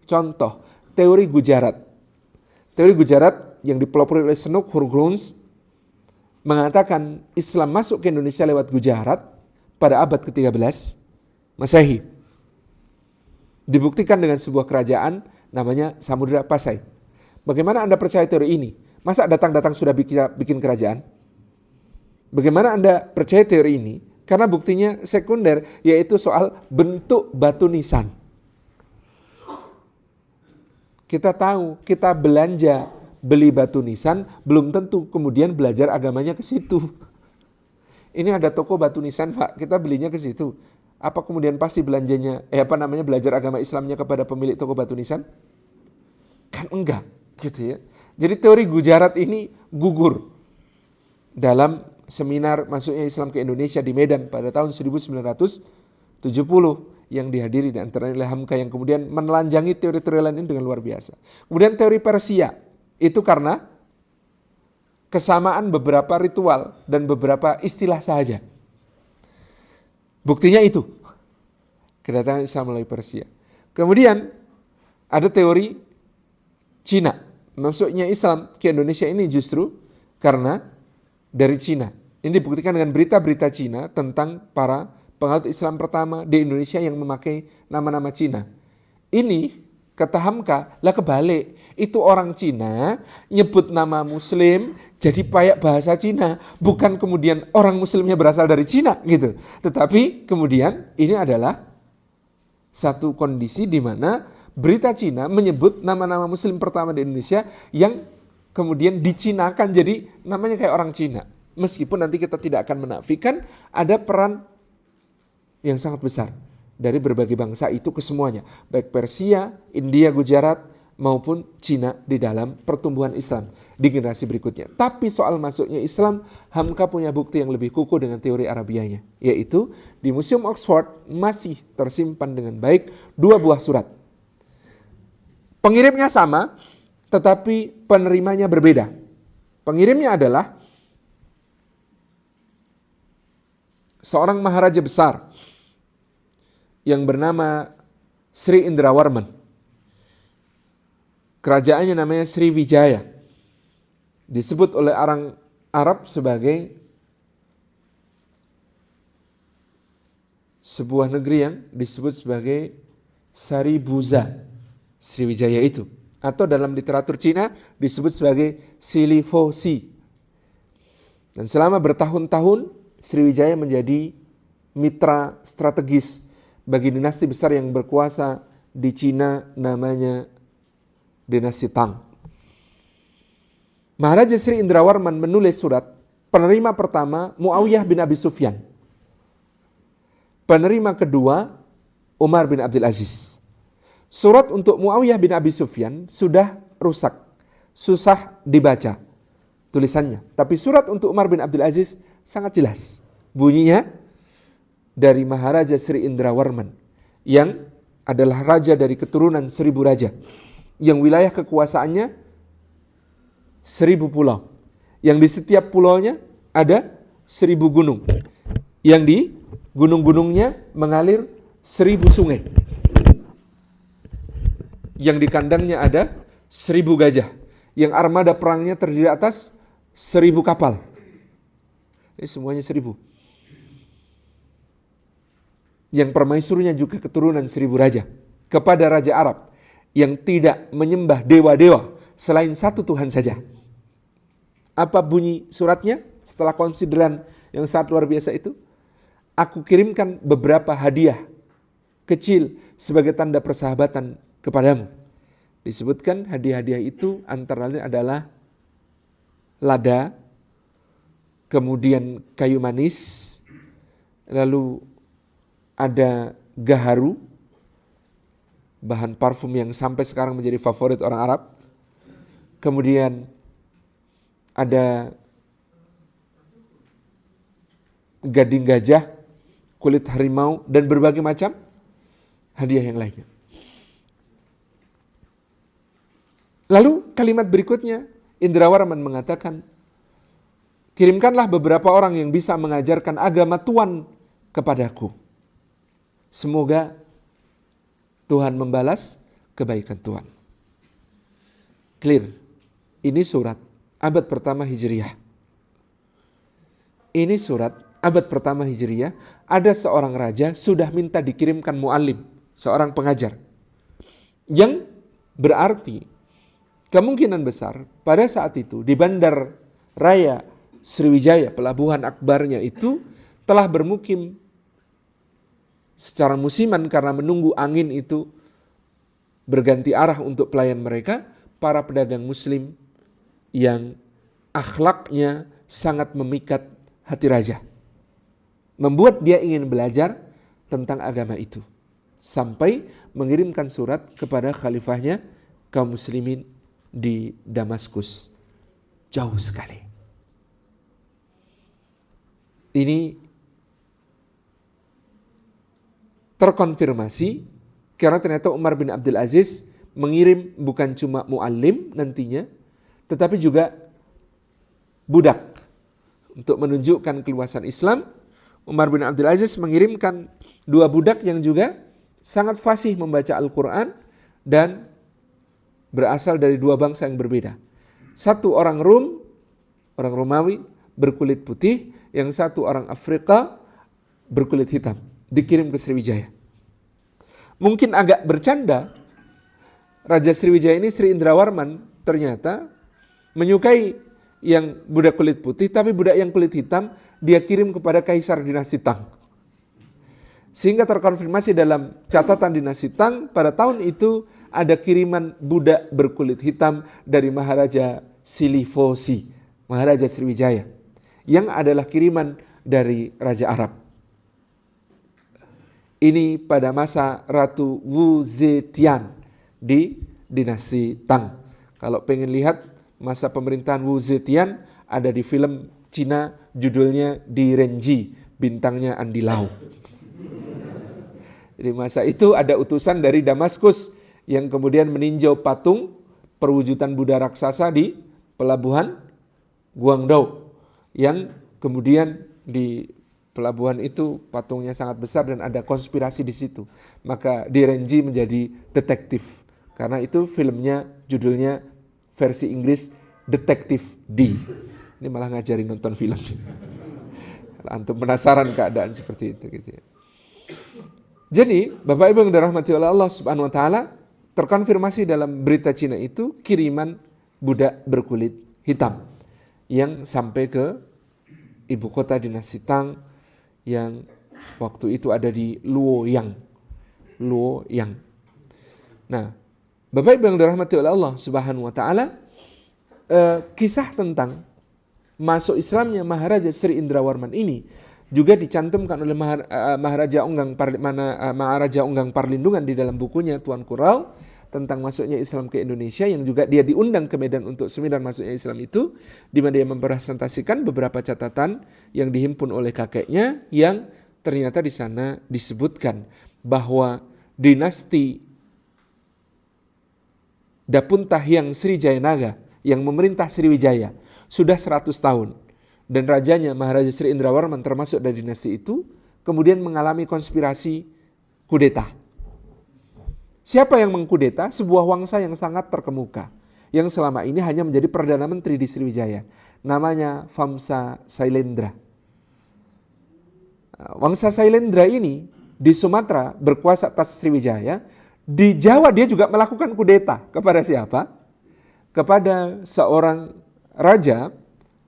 Contoh, teori Gujarat. Teori Gujarat yang dipelopori oleh Snook Hurgrunz mengatakan Islam masuk ke Indonesia lewat Gujarat pada abad ke-13 Masehi. Dibuktikan dengan sebuah kerajaan namanya Samudra Pasai. Bagaimana Anda percaya teori ini? Masa datang-datang sudah bikin kerajaan? Bagaimana Anda percaya teori ini? Karena buktinya sekunder, yaitu soal bentuk batu nisan. Kita tahu, kita belanja beli batu nisan, belum tentu kemudian belajar agamanya ke situ. Ini ada toko batu nisan, Pak, kita belinya ke situ. Apa kemudian pasti belanjanya, belajar agama Islamnya kepada pemilik toko batu nisan? Kan enggak, gitu ya. Jadi teori Gujarat ini gugur dalam seminar masuknya Islam ke Indonesia di Medan pada tahun 1970 yang dihadiri di antaranya oleh Hamka yang kemudian menelanjangi teori-teori lain ini dengan luar biasa. Kemudian teori Persia itu karena kesamaan beberapa ritual dan beberapa istilah saja. Buktinya itu, kedatangan Islam melalui Persia. Kemudian ada teori Cina. Masuknya Islam ke Indonesia ini justru karena dari Cina. Ini dibuktikan dengan berita-berita Cina tentang para penganut Islam pertama di Indonesia yang memakai nama-nama Cina. Ini kata Hamka, lah kebalik. Itu orang Cina nyebut nama Muslim jadi payak bahasa Cina. Bukan kemudian orang Muslimnya berasal dari Cina gitu. Tetapi kemudian ini adalah satu kondisi di mana berita Cina menyebut nama-nama Muslim pertama di Indonesia yang kemudian dicinakan jadi namanya kayak orang Cina. Meskipun nanti kita tidak akan menafikan ada peran yang sangat besar dari berbagai bangsa itu ke semuanya. Baik Persia, India, Gujarat maupun Cina di dalam pertumbuhan Islam di generasi berikutnya. Tapi soal masuknya Islam, Hamka punya bukti yang lebih kukuh dengan teori Arabianya. Yaitu di Museum Oxford masih tersimpan dengan baik 2 buah surat. Pengirimnya sama, tetapi penerimanya berbeda. Pengirimnya adalah seorang maharaja besar yang bernama Sri Indrawarman. Kerajaannya namanya Sriwijaya. Disebut oleh orang Arab sebagai sebuah negeri yang disebut sebagai Saribuza. Sriwijaya itu. Atau dalam literatur Cina disebut sebagai Silifosi. Dan selama bertahun-tahun Sriwijaya menjadi mitra strategis bagi dinasti besar yang berkuasa di Cina namanya dinasti Tang. Maharaja Sri Indrawarman menulis surat, penerima pertama Muawiyah bin Abi Sufyan. Penerima kedua Umar bin Abdul Aziz. Surat untuk Muawiyah bin Abi Sufyan sudah rusak, susah dibaca tulisannya. Tapi surat untuk Umar bin Abdul Aziz sangat jelas. Bunyinya dari Maharaja Sri Indrawarman yang adalah raja dari keturunan 1000 raja. Yang wilayah kekuasaannya 1000 pulau. Yang di setiap pulaunya ada 1000 gunung. Yang di gunung-gunungnya mengalir 1000 sungai. Yang di kandangnya ada 1000 gajah. Yang armada perangnya terdiri atas 1000 kapal. Ini semuanya 1000. Yang permaisurnya juga keturunan 1000 raja. Kepada Raja Arab yang tidak menyembah dewa-dewa selain satu Tuhan saja. Apa bunyi suratnya setelah konsideran yang sangat luar biasa itu? Aku kirimkan beberapa hadiah kecil sebagai tanda persahabatan kepadamu. Disebutkan hadiah-hadiah itu antara lain adalah lada, kemudian kayu manis, lalu ada gaharu, bahan parfum yang sampai sekarang menjadi favorit orang Arab. Kemudian ada gading gajah, kulit harimau, dan berbagai macam hadiah yang lainnya. Lalu kalimat berikutnya, Indrawarman mengatakan, kirimkanlah beberapa orang yang bisa mengajarkan agama Tuhan kepadaku. Semoga Tuhan membalas kebaikan Tuhan. Clear. Ini surat abad pertama Hijriah. Ini surat abad pertama Hijriah. Ada seorang raja sudah minta dikirimkan mu'alim, seorang pengajar. Yang berarti kemungkinan besar pada saat itu di Bandar Raya Sriwijaya, pelabuhan akbarnya itu telah bermukim secara musiman karena menunggu angin itu berganti arah untuk pelayan mereka, para pedagang muslim yang akhlaknya sangat memikat hati raja. Membuat dia ingin belajar tentang agama itu. Sampai mengirimkan surat kepada khalifahnya kaum muslimin di Damaskus. Jauh sekali. Ini terkonfirmasi karena ternyata Umar bin Abdul Aziz mengirim bukan cuma muallim nantinya, tetapi juga budak. Untuk menunjukkan keluasan Islam, Umar bin Abdul Aziz mengirimkan 2 budak yang juga sangat fasih membaca Al-Quran dan berasal dari 2 bangsa yang berbeda. Satu orang Rum, orang Romawi berkulit putih, yang satu orang Afrika berkulit hitam. Dikirim ke Sriwijaya. Mungkin agak bercanda, Raja Sriwijaya ini Sri Indrawarman ternyata menyukai yang budak kulit putih, tapi budak yang kulit hitam dia kirim kepada Kaisar dinasti Tang. Sehingga terkonfirmasi dalam catatan dinasti Tang pada tahun itu ada kiriman budak berkulit hitam dari Maharaja Silifosi, Maharaja Sriwijaya, yang adalah kiriman dari Raja Arab. Ini pada masa Ratu Wu Zetian di dinasti Tang. Kalau pengen lihat masa pemerintahan Wu Zetian, ada di film Cina judulnya Di Renji, bintangnya Andi Lau. Di masa itu ada utusan dari Damaskus yang kemudian meninjau patung perwujudan Buddha raksasa di pelabuhan Guangdong, yang kemudian di pelabuhan itu patungnya sangat besar dan ada konspirasi di situ. Maka Di Renji menjadi detektif. Karena itu filmnya judulnya versi Inggris Detektif D. Ini malah ngajarin nonton film. Antum penasaran keadaan seperti itu gitu ya. Jadi, Bapak Ibu yang dirahmati oleh Allah Subhanahu wa taala, terkonfirmasi dalam berita Cina itu kiriman budak berkulit hitam yang sampai ke ibu kota dinasti Tang yang waktu itu ada di Luoyang. Nah, Bapak Ibu yang dirahmati oleh Allah Subhanahu wa taala, kisah tentang masuk Islamnya Maharaja Sri Indrawarman ini juga dicantumkan oleh Maharaja Unggang Parlindungan di dalam bukunya Tuan Kurau tentang masuknya Islam ke Indonesia, yang juga dia diundang ke Medan untuk seminar masuknya Islam itu, di mana dia mempresentasikan beberapa catatan yang dihimpun oleh kakeknya, yang ternyata di sana disebutkan bahwa dinasti Dapuntahyang Sri Jayanaga yang memerintah Sriwijaya sudah 100 tahun. Dan rajanya Maharaja Sri Indrawarman termasuk dari dinasti itu, kemudian mengalami konspirasi kudeta. Siapa yang mengkudeta? Sebuah wangsa yang sangat terkemuka, yang selama ini hanya menjadi Perdana Menteri di Sriwijaya. Namanya Famsa Sailendra. Wangsa Sailendra ini di Sumatera berkuasa atas Sriwijaya. Di Jawa dia juga melakukan kudeta. Kepada siapa? Kepada seorang raja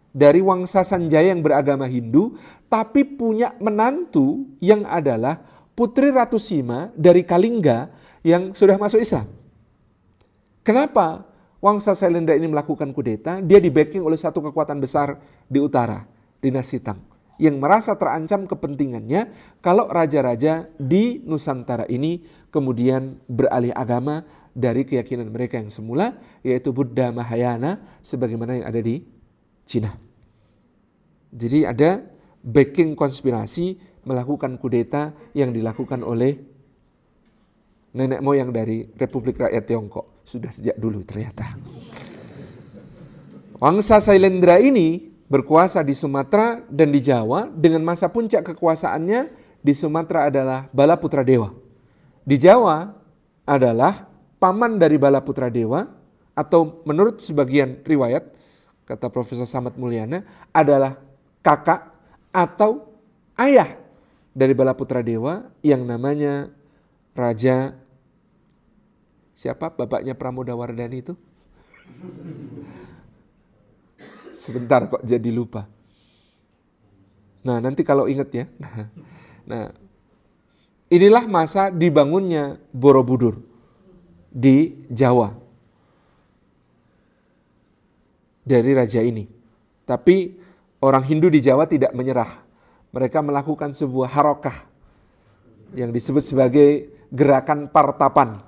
dari Wangsa Sanjaya yang beragama Hindu, tapi punya menantu yang adalah Putri Ratu Sima dari Kalingga yang sudah masuk Islam. Kenapa Wangsa Sailendra ini melakukan kudeta? Dia di-backing oleh satu kekuatan besar di utara, dinasti Tang, yang merasa terancam kepentingannya kalau raja-raja di Nusantara ini kemudian beralih agama dari keyakinan mereka yang semula, yaitu Buddha Mahayana, sebagaimana yang ada di Cina. Jadi ada backing konspirasi melakukan kudeta yang dilakukan oleh nenek moyang dari Republik Rakyat Tiongkok. Sudah sejak dulu ternyata. Wangsa Sailendra ini berkuasa di Sumatera dan di Jawa, dengan masa puncak kekuasaannya di Sumatera adalah Balaputra Dewa. Di Jawa adalah paman dari Balaputra Dewa, atau menurut sebagian riwayat, kata Profesor Samad Mulyana, adalah kakak atau ayah dari Balaputra Dewa yang namanya Raja, siapa bapaknya Pramodawardhani itu? Sebentar kok jadi lupa. Nah, nanti kalau ingat ya. Nah, inilah masa dibangunnya Borobudur di Jawa. dari raja ini. Tapi orang Hindu di Jawa tidak menyerah. Mereka melakukan sebuah harokah yang disebut sebagai gerakan partapan.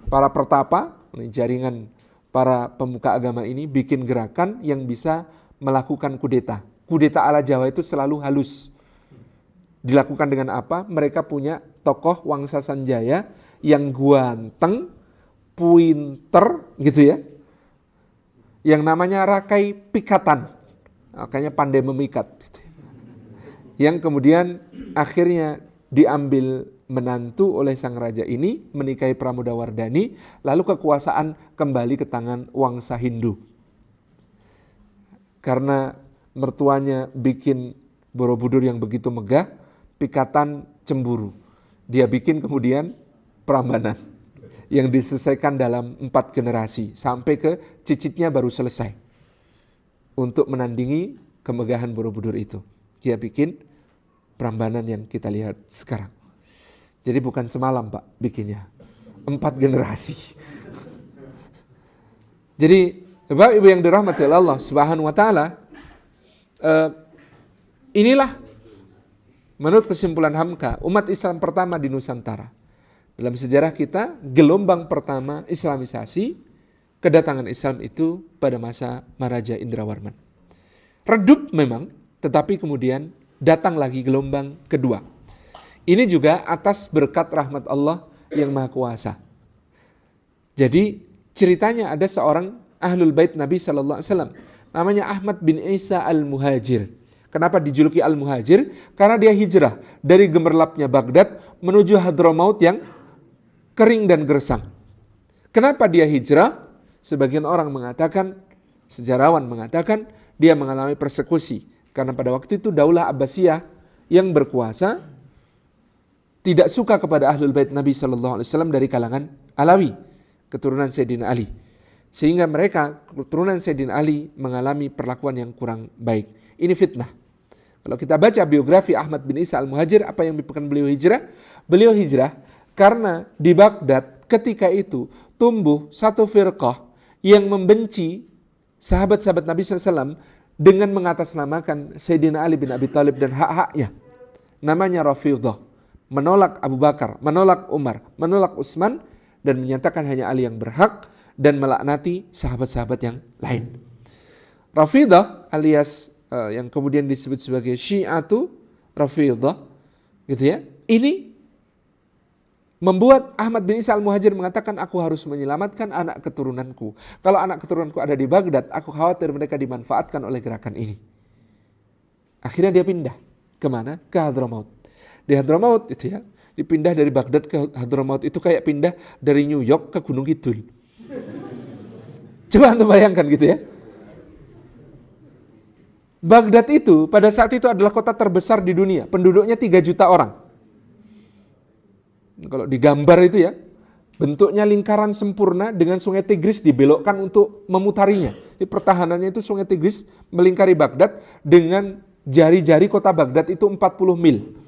Para pertapa, jaringan para pemuka agama ini bikin gerakan yang bisa melakukan kudeta. Kudeta ala Jawa itu selalu halus. Dilakukan dengan apa? Mereka punya tokoh Wangsa Sanjaya yang ganteng, pinter gitu ya. Yang namanya Rakai Pikatan. Makanya pandai memikat. Gitu. Yang kemudian akhirnya diambil menantu oleh sang raja ini, menikahi Pramodawardhani, lalu kekuasaan kembali ke tangan Wangsa Hindu. Karena mertuanya bikin Borobudur yang begitu megah, Pikatan cemburu. Dia bikin kemudian Prambanan yang diselesaikan dalam 4 generasi, sampai ke cicitnya baru selesai. Untuk menandingi kemegahan Borobudur itu, dia bikin Prambanan yang kita lihat sekarang. Jadi bukan semalam Pak bikinnya, 4 generasi. Jadi Bapak Ibu yang dirahmati Allah Subhanahu wa taala, inilah menurut kesimpulan Hamka umat Islam pertama di Nusantara. Dalam sejarah kita, gelombang pertama Islamisasi, kedatangan Islam itu pada masa Maharaja Indrawarman. Redup memang, tetapi kemudian datang lagi gelombang kedua. Ini juga atas berkat rahmat Allah yang Maha Kuasa. Jadi ceritanya ada seorang Ahlul Bait Nabi SAW. Namanya Ahmad bin Isa Al-Muhajir. Kenapa dijuluki Al-Muhajir? Karena dia hijrah dari gemerlapnya Baghdad menuju Hadramaut yang kering dan gersang. Kenapa dia hijrah? Sebagian orang mengatakan, sejarawan mengatakan, dia mengalami persekusi. Karena pada waktu itu Daulah Abbasiyah yang berkuasa tidak suka kepada Ahlul Bait Nabi SAW dari kalangan Alawi, keturunan Sayyidina Ali. Sehingga mereka, keturunan Sayyidina Ali, mengalami perlakuan yang kurang baik. Ini fitnah. Kalau kita baca biografi Ahmad bin Isa Al-Muhajir, apa yang menyebabkan beliau hijrah? Beliau hijrah karena di Baghdad ketika itu tumbuh satu firqah yang membenci sahabat-sahabat Nabi SAW dengan mengatasnamakan Sayyidina Ali bin Abi Thalib dan hak-haknya. Namanya Rafidhah. Menolak Abu Bakar, menolak Umar, menolak Utsman, dan menyatakan hanya Ali yang berhak, dan melaknati sahabat-sahabat yang lain. Rafidhah alias yang kemudian disebut sebagai Syi'atu Rafidhah, gitu ya. Ini membuat Ahmad bin Isa Al-Muhajir mengatakan, aku harus menyelamatkan anak keturunanku. Kalau anak keturunanku ada di Baghdad, aku khawatir mereka dimanfaatkan oleh gerakan ini. Akhirnya dia pindah. Kemana? Ke Hadramaut. Di Hadramaut itu ya, dipindah dari Baghdad ke Hadramaut itu kayak pindah dari New York ke Gunung Kidul. Coba Anda bayangkan gitu ya. Baghdad itu pada saat itu adalah kota terbesar di dunia, penduduknya 3 juta orang. Kalau digambar itu ya, bentuknya lingkaran sempurna dengan sungai Tigris dibelokkan untuk memutarinya. Jadi pertahanannya itu sungai Tigris melingkari Baghdad dengan jari-jari kota Baghdad itu 40 mil.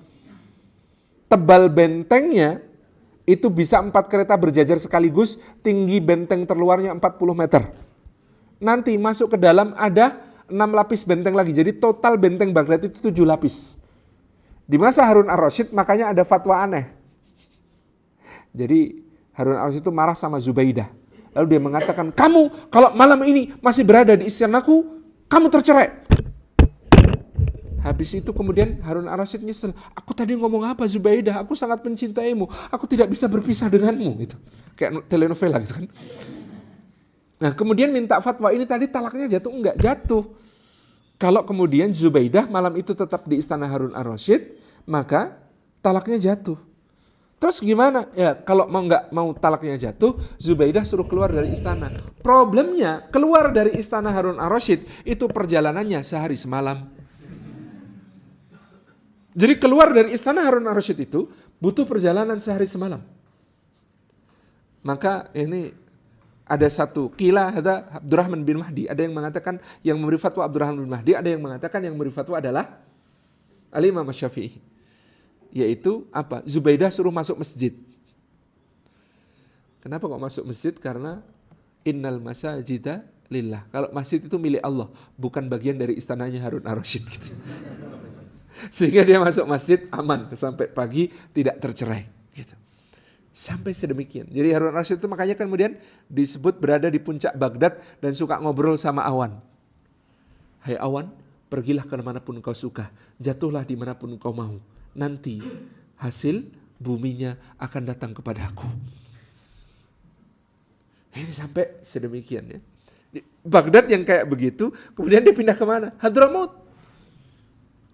Tebal bentengnya itu bisa 4 kereta berjajar sekaligus, tinggi benteng terluarnya 40 meter. Nanti masuk ke dalam ada 6 lapis benteng lagi, jadi total benteng Baghdad itu 7 lapis. Di masa Harun ar-Rasyid makanya ada fatwa aneh. Jadi Harun ar-Rasyid itu marah sama Zubaidah. Lalu dia mengatakan, kamu kalau malam ini masih berada di istanaku, kamu tercerai. Habis itu kemudian Harun ar-Rasyid nyesel. Aku tadi ngomong apa Zubaidah? Aku sangat mencintaimu. Aku tidak bisa berpisah denganmu. Gitu. Kayak telenovela gitu kan. Nah kemudian minta fatwa ini tadi talaknya jatuh. Enggak jatuh. Kalau kemudian Zubaidah malam itu tetap di istana Harun ar-Rasyid, maka talaknya jatuh. Terus gimana? Ya kalau nggak mau talaknya jatuh, Zubaidah suruh keluar dari istana. Problemnya keluar dari istana Harun ar-Rasyid itu perjalanannya sehari semalam. Jadi keluar dari istana Harun ar-Rasyid itu butuh perjalanan sehari semalam. Maka ini ada satu qila hadza Abdurrahman bin Mahdi, ada yang mengatakan yang memberi fatwa Abdurrahman bin Mahdi, ada yang mengatakan yang memberi fatwa adalah Al-Imam Asy-Syafi'i. Yaitu apa? Zubaidah suruh masuk masjid. Kenapa kok masuk masjid? Karena innal masajida lillah. Kalau masjid itu milik Allah, bukan bagian dari istananya Harun ar-Rasyid gitu. Sehingga dia masuk masjid aman sampai pagi, tidak tercerai gitu. Sampai sedemikian. Jadi Harun ar-Rasyid itu makanya kemudian disebut berada di puncak Baghdad dan suka ngobrol sama awan. Hai awan, pergilah kemanapun kau suka, jatuhlah dimanapun kau mau. Nanti hasil buminya akan datang kepadaku. Ini sampai sedemikian ya. Baghdad yang kayak begitu, kemudian dia pindah kemana? Hadramaut.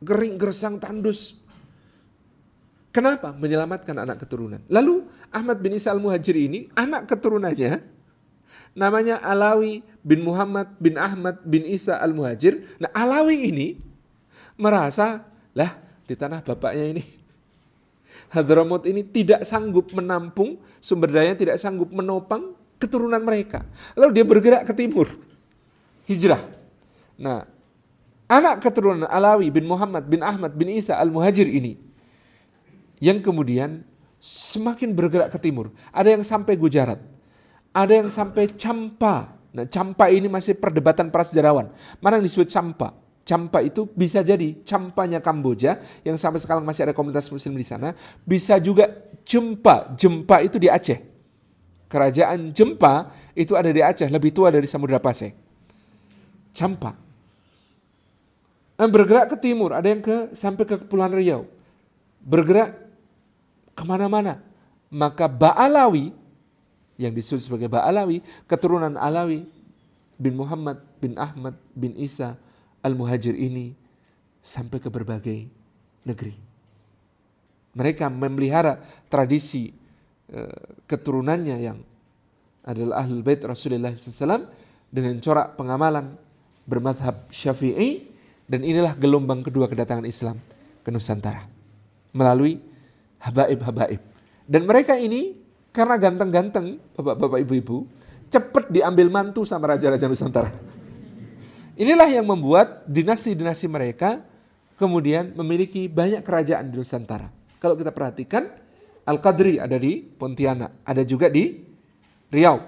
Gering, gersang, tandus. Kenapa? Menyelamatkan anak keturunan. Lalu Ahmad bin Isa al-Muhajir ini, anak keturunannya, namanya Alawi bin Muhammad bin Ahmad bin Isa al-Muhajir. Nah Alawi ini merasa, lah di tanah bapaknya ini, Hadramaut ini tidak sanggup menampung, sumber daya tidak sanggup menopang keturunan mereka. Lalu dia bergerak ke timur, hijrah. Nah, anak keturunan Alawi bin Muhammad bin Ahmad bin Isa al-Muhajir ini, yang kemudian semakin bergerak ke timur. Ada yang sampai Gujarat, ada yang sampai Champa. Nah, Champa ini masih perdebatan para sejarawan. Mana yang disebut Champa? Champa itu bisa jadi Champanya Kamboja yang sampai sekarang masih ada komunitas muslim di sana. Bisa juga Jempa. Jempa itu di Aceh. Kerajaan Jempa itu ada di Aceh, lebih tua dari Samudra Pasai. Champa. Bergerak ke timur, ada yang sampai ke Kepulauan Riau. Bergerak kemana-mana. Maka Ba'alawi, yang disebut sebagai Ba'alawi, keturunan Alawi bin Muhammad bin Ahmad bin Isa al-Muhajir ini sampai ke berbagai negeri. Mereka memelihara tradisi keturunannya yang adalah Ahlul Bait Rasulullah SAW dengan corak pengamalan bermadhab Syafi'i, dan inilah gelombang kedua kedatangan Islam ke Nusantara melalui habaib-habaib. Dan mereka ini karena ganteng-ganteng, bapak-bapak ibu-ibu, cepat diambil mantu sama raja-raja Nusantara. Inilah yang membuat dinasti-dinasti mereka kemudian memiliki banyak kerajaan di Nusantara. Kalau kita perhatikan, Al-Qadri ada di Pontianak, ada juga di Riau,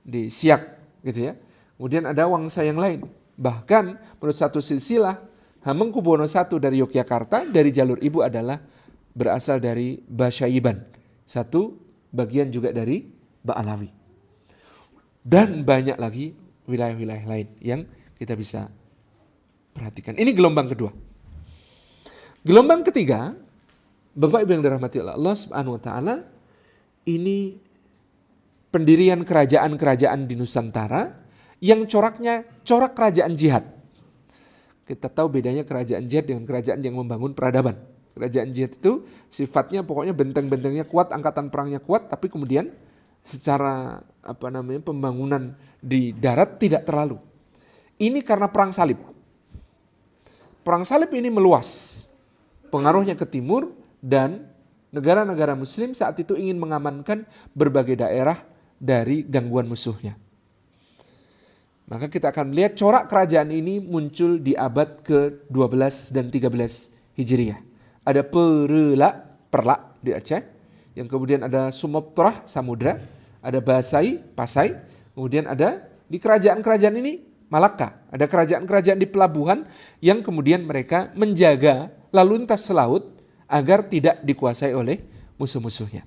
di Siak gitu ya. Kemudian ada Wangsa yang lain. Bahkan menurut satu silsilah, Hamengkubuwono I dari Yogyakarta, dari jalur ibu adalah berasal dari Basyaiban. Satu bagian juga dari Ba'alawi. Dan banyak lagi wilayah-wilayah lain yang kita bisa perhatikan. Ini gelombang kedua. Gelombang ketiga, Bapak Ibu yang dirahmati Allah Subhanahu wa taala, ini pendirian kerajaan-kerajaan di Nusantara yang coraknya corak kerajaan jihad. Kita tahu bedanya kerajaan jihad dengan kerajaan yang membangun peradaban. Kerajaan jihad itu sifatnya pokoknya benteng-bentengnya kuat, angkatan perangnya kuat, tapi kemudian secara pembangunan di darat tidak terlalu. Ini karena perang salib. Perang salib ini meluas. Pengaruhnya ke timur dan negara-negara muslim saat itu ingin mengamankan berbagai daerah dari gangguan musuhnya. Maka kita akan lihat corak kerajaan ini muncul di abad ke-12 dan 13 Hijriah. Ada Perlak di Aceh, yang kemudian ada Sumatra, Samudra, ada Basai, Pasai, kemudian ada di kerajaan-kerajaan ini Malaka, ada kerajaan-kerajaan di pelabuhan yang kemudian mereka menjaga lalu lintas selaut agar tidak dikuasai oleh musuh-musuhnya.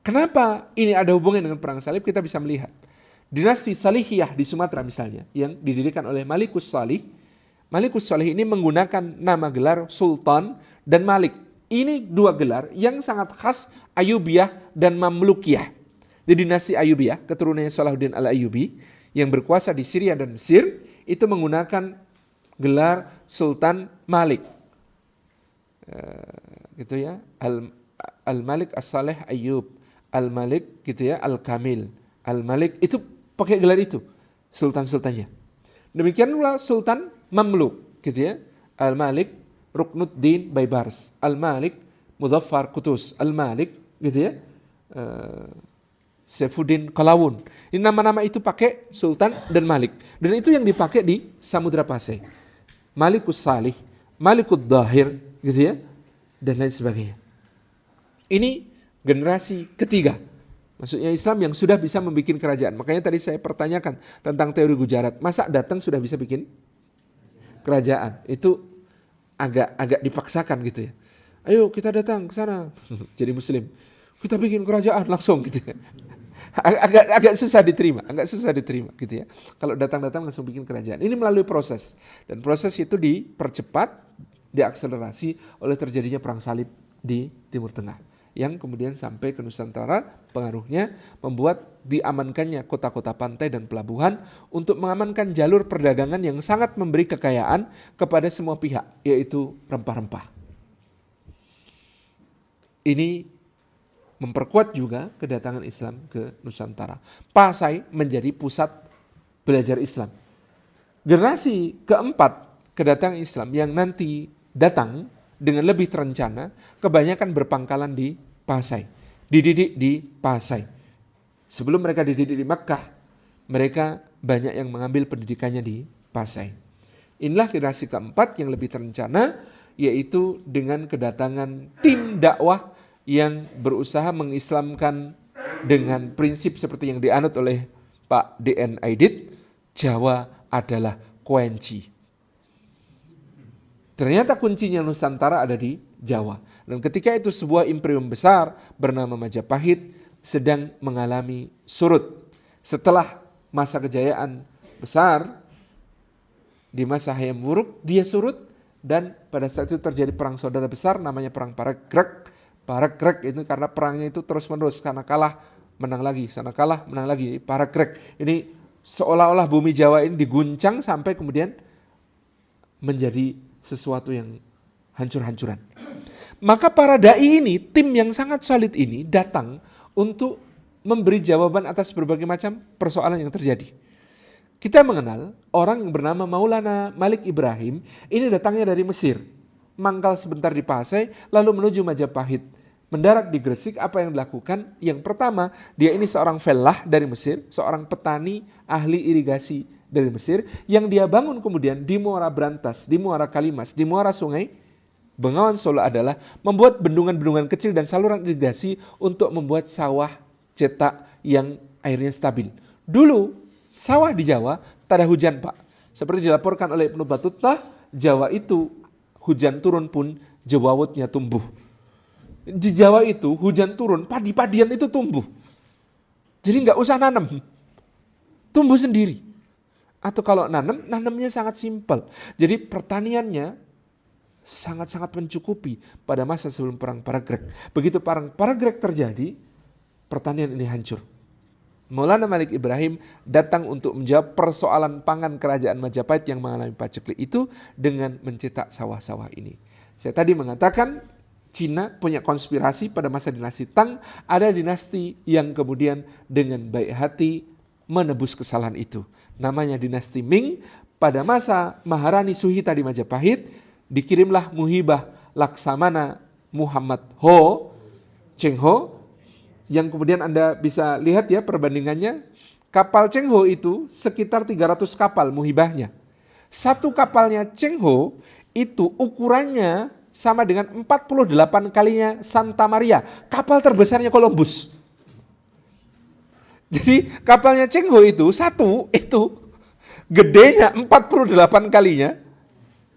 Kenapa ini ada hubungan dengan perang salib? Kita bisa melihat dinasti Salihiyah di Sumatera misalnya yang didirikan oleh Malikus Salih. Malikus Salih ini menggunakan nama gelar Sultan dan Malik. Ini dua gelar yang sangat khas Ayyubiyah dan Mamlukiyah. Di dinasti Ayyubiyah, keturunannya Salahuddin al-Ayyubi yang berkuasa di Syria dan Mesir, itu menggunakan gelar Sultan Malik. Gitu ya, Al-Malik As-Saleh Ayyub, Al-Malik gitu ya, Al-Kamil, Al-Malik, itu pakai gelar itu sultan-sultannya. Demikian pula Sultan Mamluk gitu ya, Al-Malik Ruknuddin Baibars, Al-Malik Muzaffar Qutus, Al-Malik gitu ya, Saifuddin Qalawun. Ini nama-nama itu pakai Sultan dan Malik. Dan itu yang dipakai di Samudra Pasai. Malikus Salih, Malikud Dahir gitu ya, dan lain sebagainya. Ini generasi ketiga. Maksudnya Islam yang sudah bisa membuat kerajaan. Makanya tadi saya pertanyakan tentang teori Gujarat. Masa datang sudah bisa bikin kerajaan? Itu agak dipaksakan gitu ya. Ayo kita datang ke sana jadi muslim. Kita bikin kerajaan langsung gitu ya. Agak susah diterima gitu ya. Kalau datang-datang langsung bikin kerajaan. Ini melalui proses. Dan proses itu dipercepat, diakselerasi oleh terjadinya perang salib di Timur Tengah. Yang kemudian sampai ke Nusantara, pengaruhnya membuat diamankannya kota-kota pantai dan pelabuhan untuk mengamankan jalur perdagangan yang sangat memberi kekayaan kepada semua pihak, yaitu rempah-rempah. Ini memperkuat juga kedatangan Islam ke Nusantara. Pasai menjadi pusat belajar Islam. Generasi keempat kedatangan Islam yang nanti datang dengan lebih terencana, kebanyakan berpangkalan di Pasai, dididik di Pasai. Sebelum mereka dididik di Makkah, mereka banyak yang mengambil pendidikannya di Pasai. Inilah generasi keempat yang lebih terencana, yaitu dengan kedatangan tim dakwah yang berusaha mengislamkan dengan prinsip seperti yang dianut oleh Pak DN Aidit, Jawa adalah kunci. Ternyata kuncinya Nusantara ada di Jawa. Dan ketika itu sebuah imperium besar bernama Majapahit sedang mengalami surut. Setelah masa kejayaan besar, di masa Hayam Wuruk dia surut dan pada saat itu terjadi perang saudara besar namanya Perang Paragreg. Paragreg itu karena perangnya itu terus menerus, sana kalah menang lagi, sana kalah menang lagi. Paragreg ini seolah-olah bumi Jawa ini diguncang sampai kemudian menjadi sesuatu yang hancur-hancuran. Maka para da'i ini, tim yang sangat solid ini datang untuk memberi jawaban atas berbagai macam persoalan yang terjadi. Kita mengenal orang yang bernama Maulana Malik Ibrahim, ini datangnya dari Mesir. Mangkal sebentar di Pasai, lalu menuju Majapahit. Mendarat di Gresik, apa yang dilakukan? Yang pertama, dia ini seorang fellah dari Mesir, seorang petani ahli irigasi dari Mesir, yang dia bangun kemudian di Muara Brantas, di Muara Kalimas, di Muara Sungai Bengawan Solo adalah membuat bendungan-bendungan kecil dan saluran irigasi untuk membuat sawah cetak yang airnya stabil. Dulu sawah di Jawa tak ada hujan, Pak. Seperti dilaporkan oleh Ibnu Battuta, Jawa itu hujan turun pun jewawutnya tumbuh. Di Jawa itu hujan turun, padi-padian itu tumbuh. Jadi nggak usah nanam, tumbuh sendiri. Atau kalau nanamnya sangat simpel. Jadi pertaniannya sangat-sangat mencukupi pada masa sebelum perang Paragreg. Begitu perang Paragreg terjadi, pertanian ini hancur. Maulana Malik Ibrahim datang untuk menjawab persoalan pangan kerajaan Majapahit yang mengalami paceklik itu dengan mencetak sawah-sawah ini. Saya tadi mengatakan Cina punya konspirasi pada masa dinasti Tang, ada dinasti yang kemudian dengan baik hati menebus kesalahan itu. Namanya dinasti Ming. Pada masa Maharani Suhita di Majapahit, dikirimlah Muhibah Laksamana Muhammad Ho, Cheng Ho, yang kemudian Anda bisa lihat ya perbandingannya. Kapal Cheng Ho itu sekitar 300 kapal muhibahnya. Satu kapalnya Cheng Ho itu ukurannya sama dengan 48 kalinya Santa Maria, kapal terbesarnya Columbus. Jadi kapalnya Cheng Ho itu satu itu gedenya 48 kalinya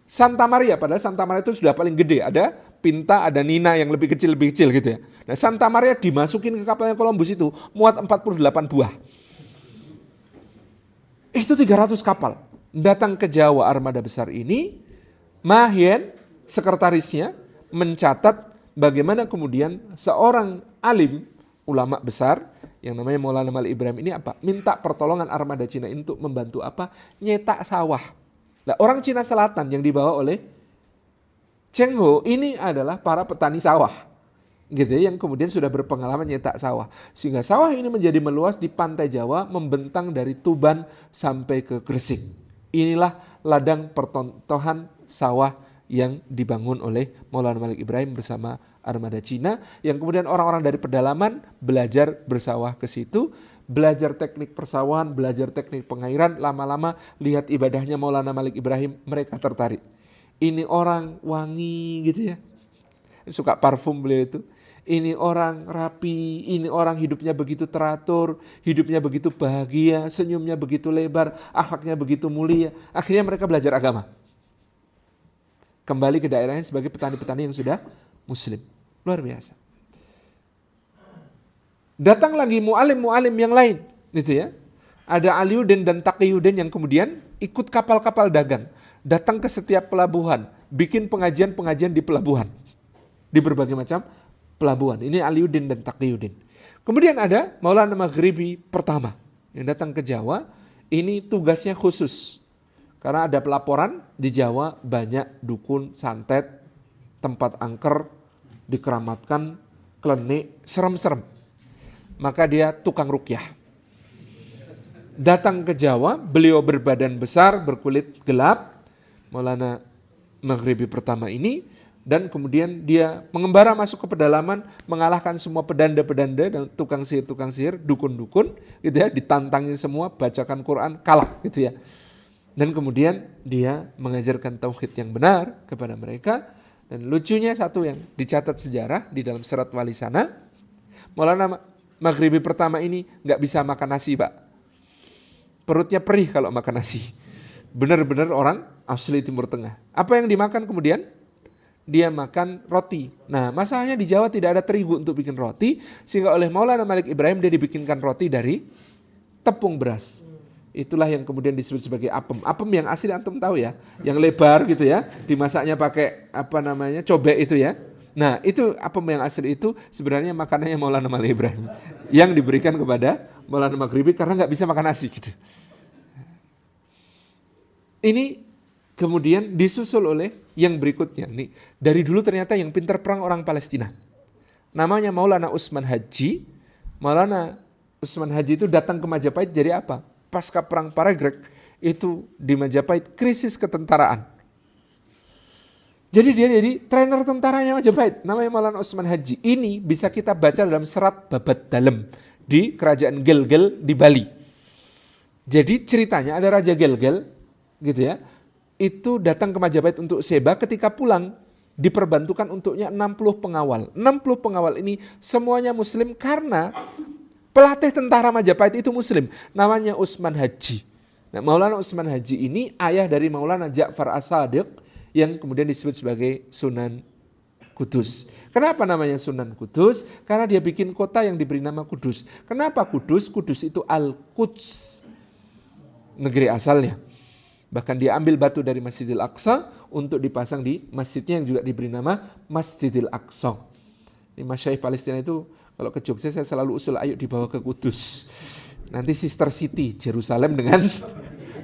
Santa Maria, padahal Santa Maria itu sudah paling gede. Ada Pinta, ada Nina yang lebih kecil gitu ya. Nah Santa Maria dimasukin ke kapalnya Columbus itu muat 48 buah. Itu 300 kapal. Datang ke Jawa armada besar ini, Mahien sekretarisnya mencatat bagaimana kemudian seorang alim ulama besar yang namanya Maulana Malik Ibrahim ini apa? Minta pertolongan armada Cina untuk membantu apa? Nyetak sawah. Nah, orang Cina Selatan yang dibawa oleh Cheng Ho ini adalah para petani sawah, gitu ya, yang kemudian sudah berpengalaman nyetak sawah. Sehingga sawah ini menjadi meluas di pantai Jawa, membentang dari Tuban sampai ke Gresik. Inilah ladang pertontohan sawah yang dibangun oleh Maulana Malik Ibrahim bersama armada Cina, yang kemudian orang-orang dari pedalaman belajar bersawah ke situ, belajar teknik persawahan, belajar teknik pengairan, lama-lama lihat ibadahnya Maulana Malik Ibrahim, mereka tertarik. Ini orang wangi gitu ya, suka parfum beliau itu. ini orang rapi, ini orang hidupnya begitu teratur, hidupnya begitu bahagia, senyumnya begitu lebar, akhlaknya begitu mulia. Akhirnya mereka belajar agama. Kembali ke daerahnya sebagai petani-petani yang sudah muslim. Luar biasa. Datang lagi mu'alim-mu'alim yang lain, gitu ya. Ada Aliuddin dan Taqiyuddin yang kemudian ikut kapal-kapal dagang, datang ke setiap pelabuhan, bikin pengajian-pengajian di pelabuhan, di berbagai macam pelabuhan. Ini Aliuddin dan Taqiyuddin. Kemudian ada Maulana Maghribi pertama yang datang ke Jawa. Ini tugasnya khusus karena ada pelaporan di Jawa banyak dukun, santet, tempat angker dikeramatkan, klenik, serem-serem. Maka dia tukang ruqyah. Datang ke Jawa, beliau berbadan besar, berkulit gelap, Maulana Maghribi pertama ini, dan kemudian dia mengembara masuk ke pedalaman, mengalahkan semua pedanda-pedanda dan tukang sihir, dukun-dukun, gitu ya, ditantangin semua, bacakan Quran, kalah, gitu ya. Dan kemudian dia mengajarkan tauhid yang benar kepada mereka. Dan lucunya satu yang dicatat sejarah di dalam Serat Wali Sana, Maulana Maghribi pertama ini nggak bisa makan nasi, Pak. Perutnya perih kalau makan nasi. Benar-benar orang asli Timur Tengah. Apa yang dimakan kemudian? Dia makan roti. Nah, masalahnya di Jawa tidak ada terigu untuk bikin roti, sehingga oleh Maulana Malik Ibrahim dia dibikinkan roti dari tepung beras. Itulah yang kemudian disebut sebagai apem. Apem yang asli antum tahu ya, yang lebar gitu ya, dimasaknya pakai cobek itu ya. Nah, itu apem yang asli itu sebenarnya makanannya Maulana Malik Ibrahim yang diberikan kepada Maulana Maghribi karena nggak bisa makan nasi gitu. Ini kemudian disusul oleh yang berikutnya. Nih, dari dulu ternyata yang pintar perang orang Palestina. Namanya Maulana Utsman Haji. Maulana Utsman Haji itu datang ke Majapahit jadi apa? Pasca perang Paragreg itu di Majapahit krisis ketentaraan. Jadi dia jadi trainer tentaranya Majapahit. Namanya Maulana Utsman Haji. Ini bisa kita baca dalam serat Babat Dalem di kerajaan Gelgel di Bali. Jadi ceritanya ada Raja Gelgel gitu ya, itu datang ke Majapahit untuk seba, ketika pulang diperbantukan untuknya 60 pengawal. 60 pengawal ini semuanya muslim karena pelatih tentara Majapahit itu muslim, namanya Utsman Haji. Nah, Maulana Utsman Haji ini ayah dari Maulana Ja'far As-Sadiq yang kemudian disebut sebagai Sunan Kudus. Kenapa namanya Sunan Kudus? Karena dia bikin kota yang diberi nama Kudus. Kenapa Kudus? Kudus itu Al-Quds, negeri asalnya. Bahkan dia ambil batu dari Masjidil Aqsa untuk dipasang di masjidnya yang juga diberi nama Masjidil Aqsa. Ini Masyaikh Palestina itu kalau ke Jogja saya selalu usul ayo dibawa ke Kudus. Nanti Sister City, Jerusalem dengan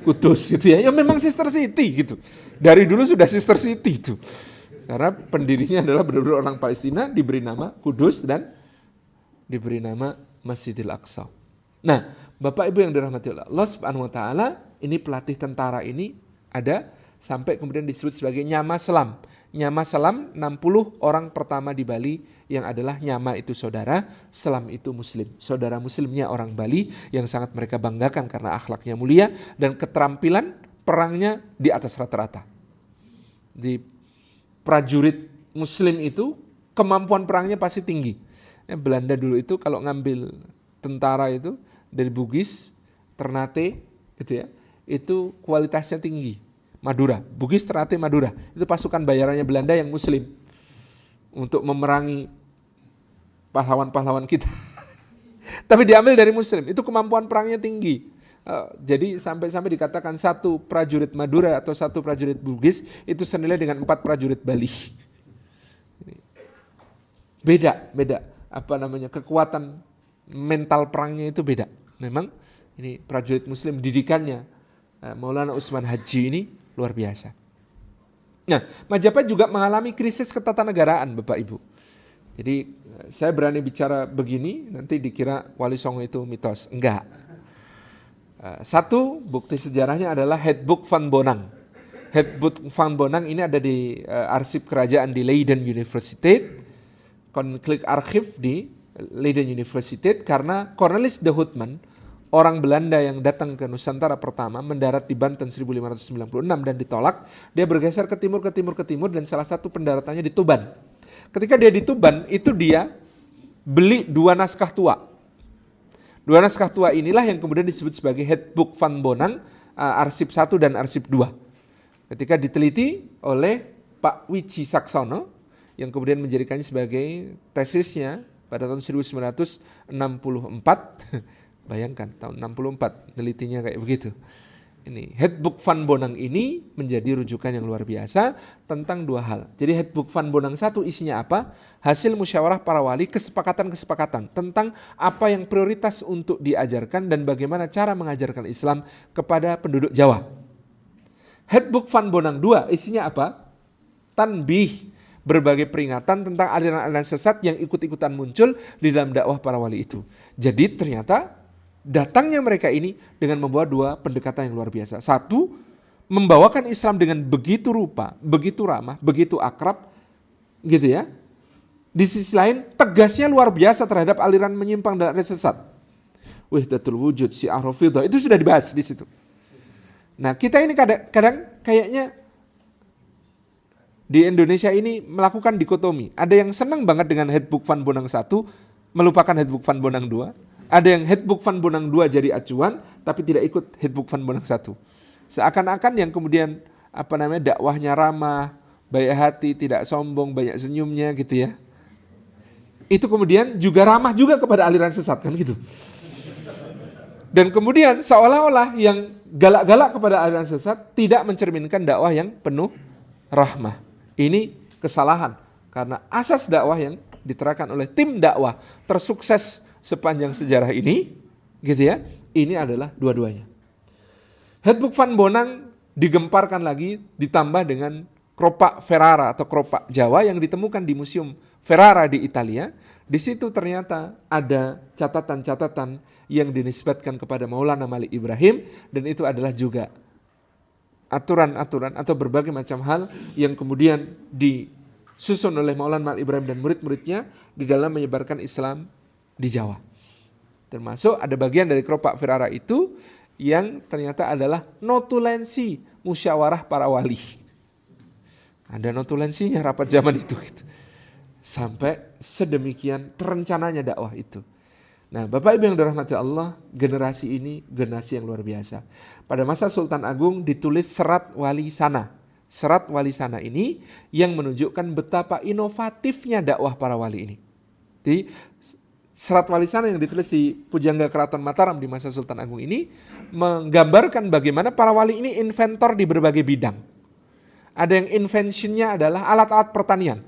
Kudus gitu ya. Ya memang Sister City gitu. Dari dulu sudah Sister City itu. Karena pendirinya adalah benar-benar orang Palestina, diberi nama Kudus dan diberi nama Masjidil Aqsa. Nah, Bapak Ibu yang dirahmati Allah Subhanahu wa taala, ini pelatih tentara ini ada sampai kemudian disebut sebagai Nyama Selam. Nyama Selam 60 orang pertama di Bali yang adalah Nyama itu saudara, Selam itu muslim. Saudara muslimnya orang Bali yang sangat mereka banggakan karena akhlaknya mulia dan keterampilan perangnya di atas rata-rata. Di prajurit muslim itu kemampuan perangnya pasti tinggi. Belanda dulu itu kalau ngambil tentara itu dari Bugis, Ternate gitu ya, itu kualitasnya tinggi. Madura, Bugis, Ternate, Madura, itu pasukan bayarannya Belanda yang muslim untuk memerangi pahlawan-pahlawan kita. Tapi diambil dari muslim, itu kemampuan perangnya tinggi. Jadi sampai-sampai dikatakan satu prajurit Madura atau satu prajurit Bugis itu senilai dengan 4 prajurit Bali. Beda kekuatan mental perangnya itu beda. Memang ini prajurit muslim didikannya Maulana Utsman Haji ini luar biasa. Nah, Majapahit juga mengalami krisis ketatanegaraan Bapak Ibu. Jadi saya berani bicara begini nanti dikira Wali Songo itu mitos. Enggak. Satu bukti sejarahnya adalah Headbook Van Bonang. Headbook Van Bonang ini ada di arsip kerajaan di Leiden University, Koninklijk Archief di Leiden University, karena Cornelis de Houtman, orang Belanda yang datang ke Nusantara pertama, mendarat di Banten 1596 dan ditolak. Dia bergeser ke timur dan salah satu pendaratannya di Tuban. Ketika dia di Tuban, itu dia beli 2 naskah tua. 2 naskah tua inilah yang kemudian disebut sebagai Handboek van Bonang, arsip 1 dan arsip 2. Ketika diteliti oleh Pak Wiji Saksono, yang kemudian menjadikannya sebagai tesisnya pada tahun 1964, bayangkan tahun 64 telitinya kayak begitu. Ini Handboek van Bonang ini menjadi rujukan yang luar biasa tentang 2 hal. Jadi Handboek van Bonang 1 isinya apa? Hasil musyawarah para wali, kesepakatan-kesepakatan tentang apa yang prioritas untuk diajarkan dan bagaimana cara mengajarkan Islam kepada penduduk Jawa. Handboek van Bonang 2 isinya apa? Tanbih, berbagai peringatan tentang aliran-aliran sesat yang ikut-ikutan muncul di dalam dakwah para wali itu. Jadi ternyata datangnya mereka ini dengan membawa 2 pendekatan yang luar biasa. 1, membawakan Islam dengan begitu rupa, begitu ramah, begitu akrab, gitu ya. Di sisi lain, tegasnya luar biasa terhadap aliran menyimpang dan aliran sesat. Wahdatul wujud, syiar Rafidhah, itu sudah dibahas di situ. Nah, kita ini kadang kayaknya di Indonesia ini melakukan dikotomi. Ada yang senang banget dengan Handboek van Bonang 1, melupakan Handboek van Bonang 2. Ada yang Handboek van Bonang 2 jadi acuan, tapi tidak ikut Handboek van Bonang 1. Seakan-akan yang kemudian dakwahnya ramah, baik hati, tidak sombong, banyak senyumnya gitu ya. Itu kemudian juga ramah juga kepada aliran sesat kan gitu. Dan kemudian seolah-olah yang galak-galak kepada aliran sesat tidak mencerminkan dakwah yang penuh rahmah. Ini kesalahan karena asas dakwah yang diterapkan oleh tim dakwah tersukses sepanjang sejarah ini, gitu ya, ini adalah dua-duanya. Handboek van Bonang digemparkan lagi ditambah dengan keropak Ferrara atau keropak Jawa yang ditemukan di Museum Ferrara di Italia. Di situ ternyata ada catatan-catatan yang dinisbatkan kepada Maulana Malik Ibrahim, dan itu adalah juga aturan-aturan atau berbagai macam hal yang kemudian disusun oleh Maulana Malik Ibrahim dan murid-muridnya di dalam menyebarkan Islam di Jawa. Termasuk ada bagian dari keropak Ferrara itu yang ternyata adalah notulensi musyawarah para wali. Ada notulensinya rapat zaman itu gitu. Sampai sedemikian terencananya dakwah itu. Nah, Bapak Ibu yang dirahmati Allah, generasi ini generasi yang luar biasa. Pada masa Sultan Agung ditulis Serat Wali Sana. Serat Wali Sana ini yang menunjukkan betapa inovatifnya dakwah para wali ini. Jadi Serat Wali Sana yang ditulis di Pujangga Keraton Mataram di masa Sultan Agung ini menggambarkan bagaimana para wali ini inventor di berbagai bidang. Ada yang inventionnya adalah alat-alat pertanian.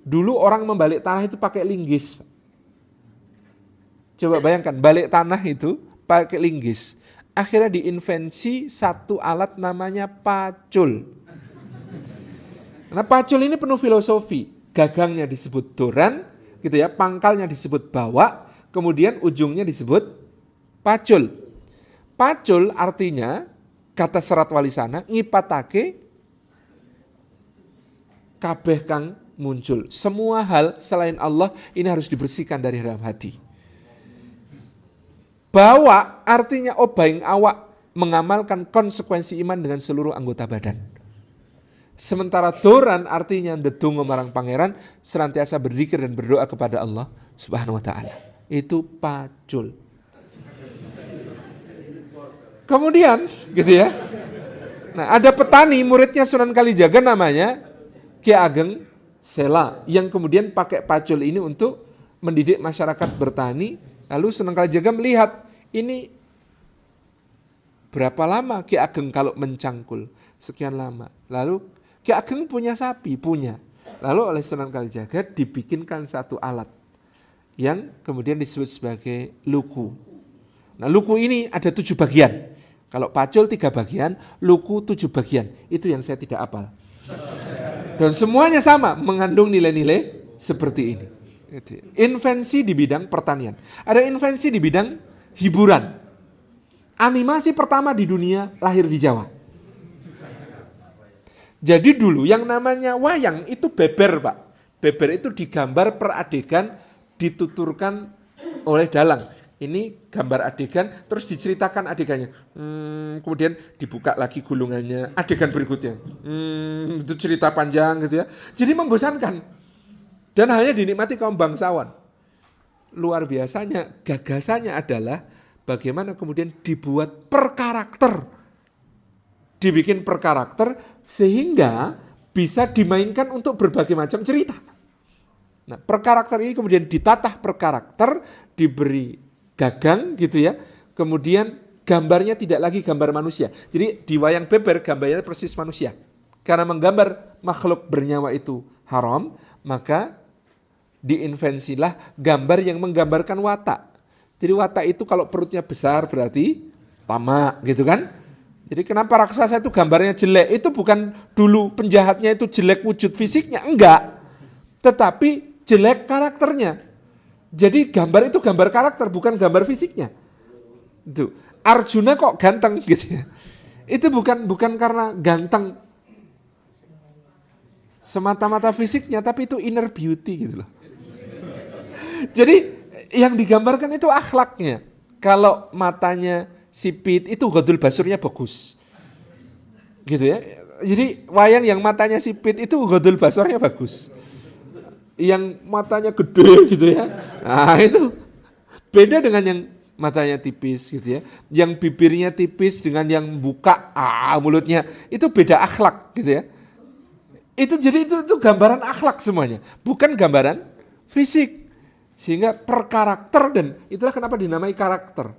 Dulu orang membalik tanah itu pakai linggis. Coba bayangkan, balik tanah itu pakai linggis. Akhirnya diinvensi satu alat namanya pacul. Nah, pacul ini penuh filosofi. Gagangnya disebut doran, gitu ya, pangkalnya disebut bawak, kemudian ujungnya disebut pacul. Pacul artinya, kata Serat Wali Sana, ngipatake kabeh kang muncul. Semua hal selain Allah ini harus dibersihkan dari dalam hati. Bawak artinya obaing awak, mengamalkan konsekuensi iman dengan seluruh anggota badan. Sementara doran artinya ndedonga marang pangeran, senantiasa berzikir dan berdoa kepada Allah Subhanahu wa taala. Itu pacul. Kemudian gitu ya. Nah, ada petani muridnya Sunan Kalijaga namanya Ki Ageng Sela yang kemudian pakai pacul ini untuk mendidik masyarakat bertani. Lalu Sunan Kalijaga melihat ini berapa lama Ki Ageng kalau mencangkul? Sekian lama. Lalu Ki Ageng punya sapi, punya. Lalu oleh Sunan Kalijaga dibikinkan satu alat yang kemudian disebut sebagai luku. Nah, luku ini ada 7 bagian. Kalau pacul 3 bagian, luku 7 bagian. Itu yang saya tidak hafal. Dan semuanya sama, mengandung nilai-nilai seperti ini. Invensi di bidang pertanian. Ada invensi di bidang hiburan. Animasi pertama di dunia lahir di Jawa. Jadi dulu yang namanya wayang itu beber, Pak. Beber itu digambar per adegan, dituturkan oleh dalang. Ini gambar adegan, terus diceritakan adegannya. Kemudian dibuka lagi gulungannya, adegan berikutnya. Itu cerita panjang gitu ya. Jadi membosankan. Dan hanya dinikmati kaum bangsawan. luar biasanya gagasannya adalah bagaimana kemudian dibuat per karakter. Dibikin per karakter sehingga bisa dimainkan untuk berbagai macam cerita. Nah, per karakter ini kemudian ditatah per karakter, diberi gagang gitu ya. Kemudian gambarnya tidak lagi gambar manusia. Jadi di wayang beber gambarnya persis manusia. Karena menggambar makhluk bernyawa itu haram, maka diinvensilah gambar yang menggambarkan watak. Jadi watak itu kalau perutnya besar berarti tamak gitu kan. Jadi kenapa raksasa itu gambarnya jelek? Itu bukan dulu penjahatnya itu jelek wujud fisiknya, enggak. Tetapi jelek karakternya. Jadi gambar itu gambar karakter, bukan gambar fisiknya. Itu Arjuna kok ganteng gitu ya. Itu bukan karena ganteng semata-mata fisiknya, tapi itu inner beauty gitu loh. Jadi yang digambarkan itu akhlaknya. Kalau matanya sipit itu godul basurnya bagus. Gitu ya. Jadi wayang yang matanya sipit itu godul basurnya bagus. Yang matanya gede gitu ya. Nah itu beda dengan yang matanya tipis gitu ya. Yang bibirnya tipis dengan yang buka mulutnya. Itu beda akhlak gitu ya. Itu jadi itu gambaran akhlak semuanya. Bukan gambaran fisik. Sehingga per karakter dan itulah kenapa dinamai karakter.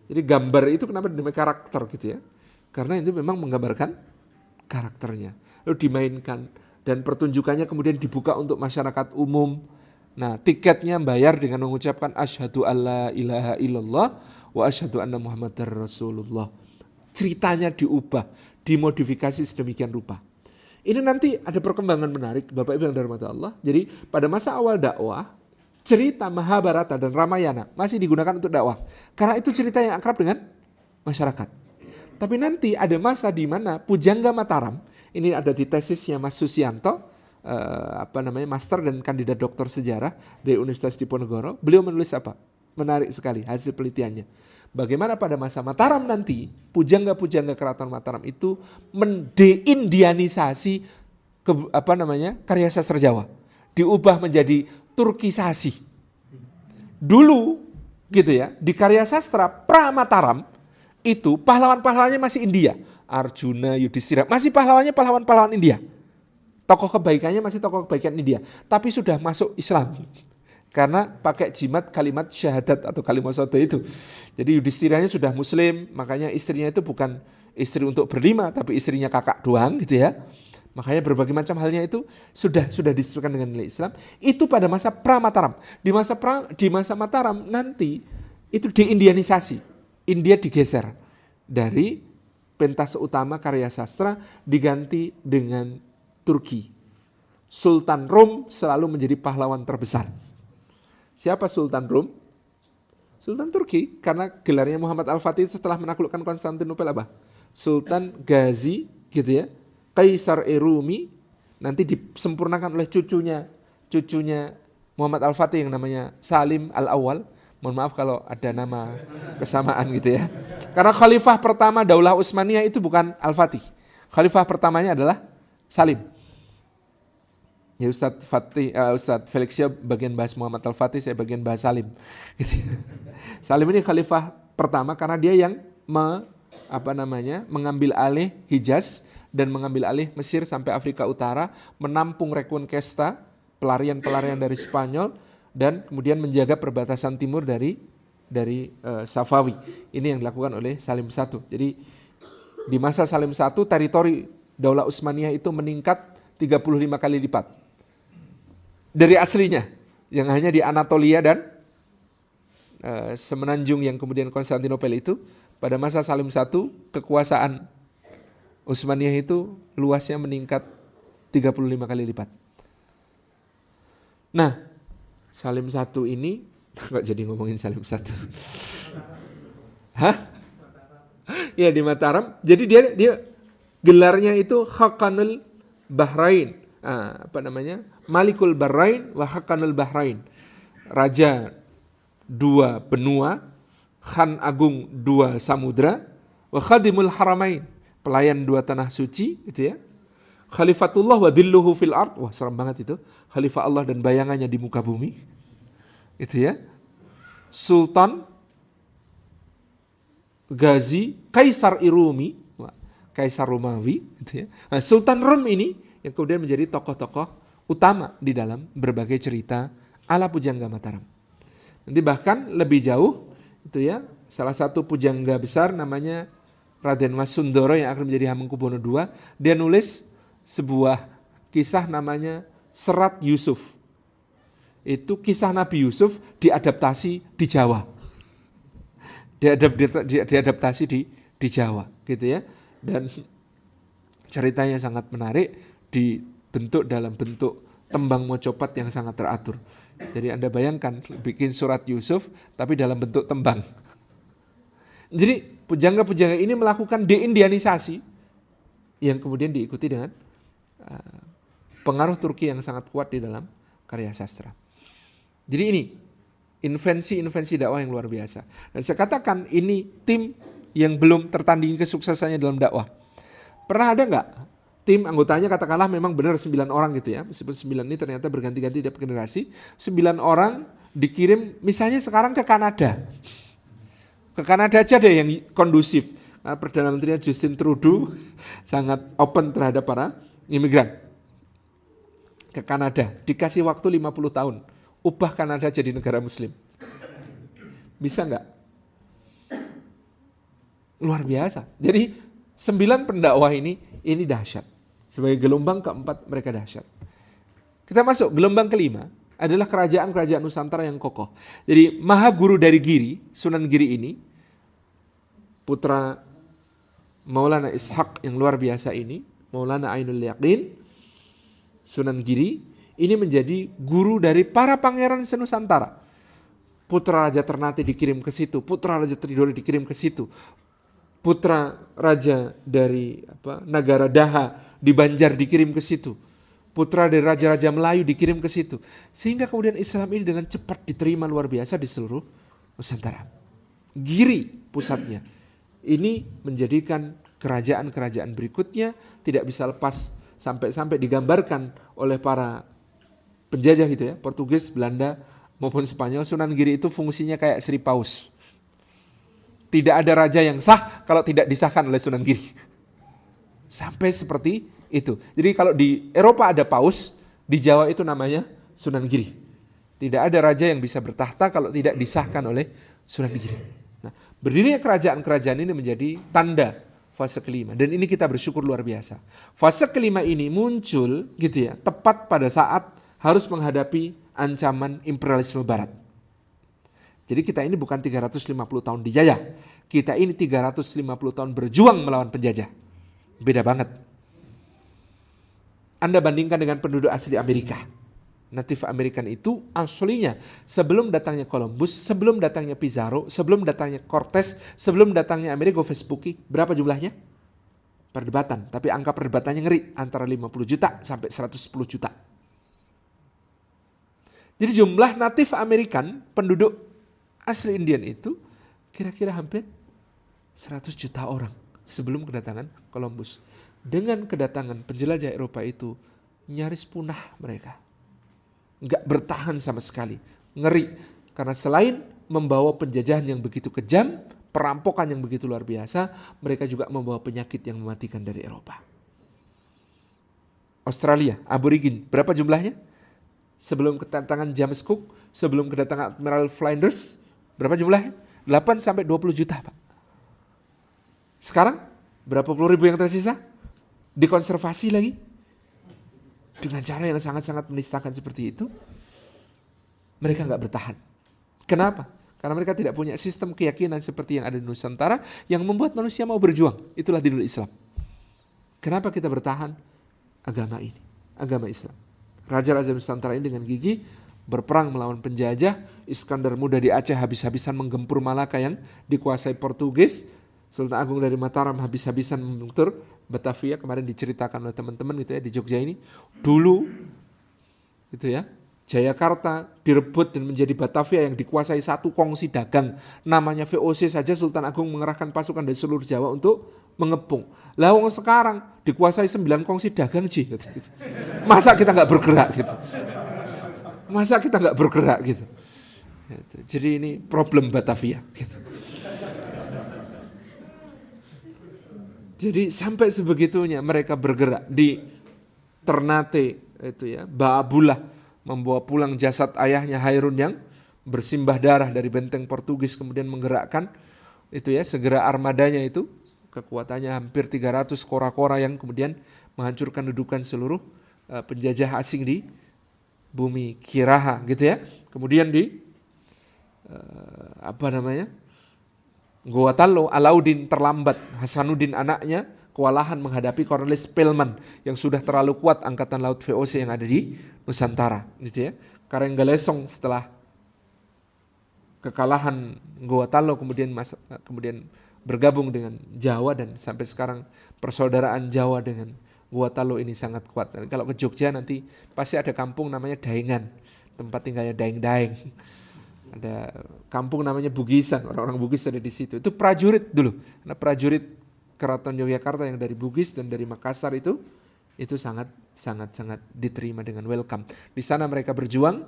Jadi gambar itu kenapa dinamai karakter gitu ya. Karena itu memang menggambarkan karakternya. Lalu dimainkan. Dan pertunjukannya kemudian dibuka untuk masyarakat umum. Nah, tiketnya bayar dengan mengucapkan asyhadu alla ilaha illallah wa asyhadu anna muhammadar rasulullah. Ceritanya diubah, dimodifikasi sedemikian rupa. Ini nanti ada perkembangan menarik Bapak Ibu yang dirahmati Allah. Jadi pada masa awal dakwah, cerita Mahabharata dan Ramayana masih digunakan untuk dakwah. Karena itu cerita yang akrab dengan masyarakat. Tapi nanti ada masa di mana Pujangga Mataram, ini ada di tesisnya Mas Susianto, master dan kandidat doktor sejarah dari Universitas Diponegoro. Beliau menulis apa? Menarik sekali hasil penelitiannya. Bagaimana pada masa Mataram nanti pujangga-pujangga keraton Mataram itu mendeindianisasi karya sastra Jawa, diubah menjadi Turkisasi. Dulu gitu ya, di karya sastra pra Mataram itu pahlawan-pahlawannya masih India. Arjuna, Yudhistira, masih pahlawan-pahlawan India. Tokoh kebaikannya masih tokoh kebaikan India. Tapi sudah masuk Islam. Karena pakai jimat kalimat syahadat atau kalimat sodo itu. Jadi Yudhistiranya sudah muslim, makanya istrinya itu bukan istri untuk berlima, tapi istrinya kakak doang gitu ya. Makanya berbagai macam halnya itu sudah disesuaikan dengan nilai Islam. Itu pada masa pra-Mataram. Di masa Mataram nanti itu diindianisasi. India digeser dari pentas utama karya sastra diganti dengan Turki. Sultan Rom selalu menjadi pahlawan terbesar. Siapa Sultan Rom? Sultan Turki, karena gelarnya Muhammad Al-Fatih setelah menaklukkan Konstantinopel apa? Sultan Ghazi gitu ya. Kaisar Rumi nanti disempurnakan oleh cucunya Muhammad Al-Fatih yang namanya Salim Al-Awwal. Mohon maaf kalau ada nama kesamaan gitu ya. Karena khalifah pertama Daulah Utsmaniyah itu bukan Al-Fatih. Khalifah pertamanya adalah Salim. Ya Ustadz Felixia bagian bahas Muhammad Al-Fatih, saya bagian bahas Salim. Gitu. Salim ini khalifah pertama karena dia yang mengambil alih Hijaz dan mengambil alih Mesir sampai Afrika Utara, menampung Reconquista, pelarian dari Spanyol, dan kemudian menjaga perbatasan timur dari Safawi. Ini yang dilakukan oleh Salim I. Jadi di masa Salim I teritori Daulah Utsmaniyah itu meningkat 35 kali lipat dari aslinya yang hanya di Anatolia dan semenanjung yang kemudian Konstantinopel itu. Pada masa Salim I kekuasaan Utsmaniyah itu luasnya meningkat 35 kali lipat. Nah, Salim I ini, kok jadi ngomongin Salim I? Hah? Ya di Mataram. Jadi dia gelarnya itu Haqqanul Bahrain. Malikul Bahrain wa Haqqanul Bahrain. Raja dua benua, Khan Agung dua samudra, wa Khadimul Haramain. Pelayan dua tanah suci, gitu ya. Khalifatullah wa dhilluhu fil ard. Wah, serem banget itu. Khalifah Allah dan bayangannya di muka bumi. Itu ya. Sultan Ghazi, Kaisar Irumi, Kaisar Romawi, gitu ya. Nah, Sultan Rum ini yang kemudian menjadi tokoh-tokoh utama di dalam berbagai cerita ala Pujangga Mataram. Nanti bahkan lebih jauh, itu ya, salah satu pujangga besar namanya Raden Mas Sundoro yang akan menjadi Hamengkubuwono II, dia nulis sebuah kisah namanya Serat Yusuf. Itu kisah Nabi Yusuf diadaptasi di Jawa. Diadaptasi di Jawa, gitu ya. Dan ceritanya sangat menarik, dibentuk dalam bentuk tembang mocopat yang sangat teratur. Jadi Anda bayangkan bikin surat Yusuf tapi dalam bentuk tembang. Jadi pujangga-pujangga ini melakukan deindianisasi yang kemudian diikuti dengan pengaruh Turki yang sangat kuat di dalam karya sastra. Jadi ini invensi dakwah yang luar biasa. Dan saya katakan ini tim yang belum tertandingi kesuksesannya dalam dakwah. Pernah ada nggak tim anggotanya katakanlah memang benar 9 orang gitu ya. Meskipun 9 ini ternyata berganti-ganti tiap generasi. 9 orang dikirim misalnya sekarang ke Kanada. Ke Kanada aja deh yang kondusif. Nah, Perdana Menterinya Justin Trudeau sangat open terhadap para imigran. Ke Kanada, dikasih waktu 50 tahun. Ubah Kanada jadi negara muslim. Bisa nggak? Luar biasa. Jadi 9 pendakwah ini dahsyat. Sebagai gelombang keempat mereka dahsyat. Kita masuk gelombang kelima adalah kerajaan-kerajaan Nusantara yang kokoh. Jadi Maha Guru dari Giri, Sunan Giri ini, putra Maulana Ishaq yang luar biasa ini, Maulana Ainul Yaqin, Sunan Giri, ini menjadi guru dari para pangeran senusantara. Putra Raja Ternate dikirim ke situ, putra Raja Tridori dikirim ke situ, putra Raja dari Nagara Daha di Banjar dikirim ke situ, putra dari Raja-Raja Melayu dikirim ke situ. Sehingga kemudian Islam ini dengan cepat diterima luar biasa di seluruh Nusantara. Giri pusatnya. Ini menjadikan kerajaan-kerajaan berikutnya tidak bisa lepas sampai digambarkan oleh para penjajah gitu ya, Portugis, Belanda maupun Spanyol. Sunan Giri itu fungsinya kayak Sri Paus. Tidak ada raja yang sah kalau tidak disahkan oleh Sunan Giri. Sampai seperti itu. Jadi kalau di Eropa ada paus, di Jawa itu namanya Sunan Giri. Tidak ada raja yang bisa bertahta kalau tidak disahkan oleh Sunan Giri. Nah, berdirinya kerajaan-kerajaan ini menjadi tanda fase kelima. Dan ini kita bersyukur luar biasa. Fase kelima ini muncul gitu ya, tepat pada saat harus menghadapi ancaman imperialisme barat. Jadi kita ini bukan 350 tahun dijajah. Kita ini 350 tahun berjuang melawan penjajah. Beda banget. Anda bandingkan dengan penduduk asli Amerika. Native American itu aslinya sebelum datangnya Columbus, sebelum datangnya Pizarro, sebelum datangnya Cortez, sebelum datangnya Amerigo Vespucci, berapa jumlahnya? Perdebatan, tapi angka perdebatannya ngeri, antara 50 juta sampai 110 juta. Jadi jumlah Native American, penduduk asli Indian itu kira-kira hampir 100 juta orang sebelum kedatangan Columbus. Dengan kedatangan penjelajah Eropa itu nyaris punah mereka. Nggak bertahan sama sekali. Ngeri. Karena selain membawa penjajahan yang begitu kejam, perampokan yang begitu luar biasa, mereka juga membawa penyakit yang mematikan dari Eropa. Australia, aborigin, berapa jumlahnya? Sebelum kedatangan James Cook, sebelum kedatangan Admiral Flinders, berapa jumlahnya? 8 sampai 20 juta, Pak. Sekarang berapa puluh ribu yang tersisa? Dikonservasi lagi. Dengan cara yang sangat-sangat menistakan seperti itu, mereka nggak bertahan. Kenapa? Karena mereka tidak punya sistem keyakinan seperti yang ada di Nusantara yang membuat manusia mau berjuang. Itulah dinul Islam. Kenapa kita bertahan? Agama ini, agama Islam. Raja-raja Nusantara ini dengan gigih berperang melawan penjajah. Iskandar Muda di Aceh habis-habisan menggempur Malaka yang dikuasai Portugis. Sultan Agung dari Mataram habis-habisan membentur Batavia, kemarin diceritakan oleh teman-teman gitu ya di Jogja ini. Dulu gitu ya, Jayakarta direbut dan menjadi Batavia yang dikuasai satu kongsi dagang namanya VOC saja. Sultan Agung mengerahkan pasukan dari seluruh Jawa untuk mengepung. Lah wong sekarang dikuasai 9 kongsi dagang gitu. Masa kita nggak bergerak gitu? Masa kita nggak bergerak gitu? Gitu. Jadi ini problem Batavia. Gitu. Jadi sampai sebegitunya mereka bergerak di Ternate itu ya, Baabullah membawa pulang jasad ayahnya Hairun yang bersimbah darah dari benteng Portugis, kemudian menggerakkan itu ya segera armadanya itu, kekuatannya hampir 300 kora-kora yang kemudian menghancurkan dudukan seluruh penjajah asing di bumi Kiraha gitu ya. Kemudian di Goa Tallo, Alauddin terlambat, Hasanuddin anaknya kewalahan menghadapi Cornelis Spelman yang sudah terlalu kuat angkatan laut VOC yang ada di Nusantara gitu ya. Karenggalesong setelah kekalahan Goa Tallo kemudian bergabung dengan Jawa, dan sampai sekarang persaudaraan Jawa dengan Goa Tallo ini sangat kuat. Dan kalau ke Jogja nanti pasti ada kampung namanya Daengan, tempat tinggalnya daeng-daeng. Ada kampung namanya Bugisan, orang-orang Bugis ada di situ. Itu prajurit dulu. Karena prajurit Keraton Yogyakarta yang dari Bugis dan dari Makassar itu sangat diterima dengan welcome. Di sana mereka berjuang,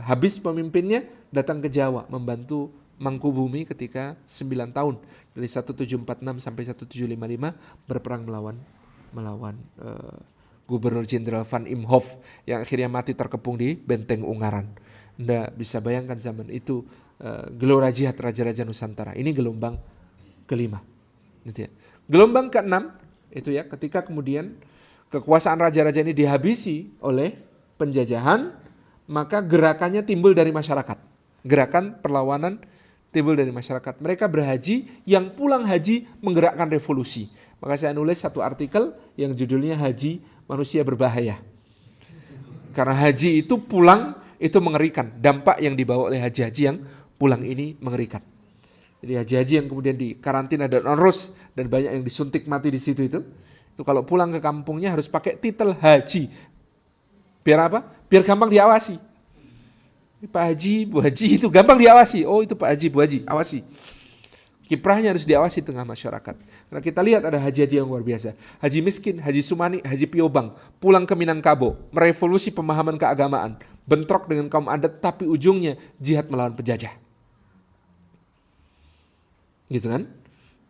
habis pemimpinnya datang ke Jawa membantu Mangkubumi ketika 9 tahun dari 1746 sampai 1755 berperang melawan Gubernur Jenderal Van Imhoff yang akhirnya mati terkepung di Benteng Ungaran. Anda bisa bayangkan zaman itu gelora jihad raja-raja Nusantara. Ini gelombang kelima. Gitu ya. Gelombang keenam itu ya ketika kemudian kekuasaan raja-raja ini dihabisi oleh penjajahan, maka gerakannya timbul dari masyarakat. Gerakan perlawanan timbul dari masyarakat. Mereka berhaji, yang pulang haji menggerakkan revolusi. Maka saya nulis satu artikel yang judulnya Haji Manusia Berbahaya. Karena haji itu pulang itu mengerikan. Dampak yang dibawa oleh haji-haji yang pulang ini mengerikan. Jadi haji-haji yang kemudian dikarantina dan onrus dan banyak yang disuntik mati di situ itu kalau pulang ke kampungnya harus pakai titel haji. Biar apa? Biar gampang diawasi. Pak Haji, Bu Haji itu gampang diawasi. Oh itu Pak Haji, Bu Haji, awasi. Kiprahnya harus diawasi tengah masyarakat. Karena kita lihat ada haji-haji yang luar biasa. Haji miskin, Haji Sumani, Haji Piobang pulang ke Minangkabau, merevolusi pemahaman keagamaan, bentrok dengan kaum adat, tapi ujungnya jihad melawan penjajah. Gitu kan?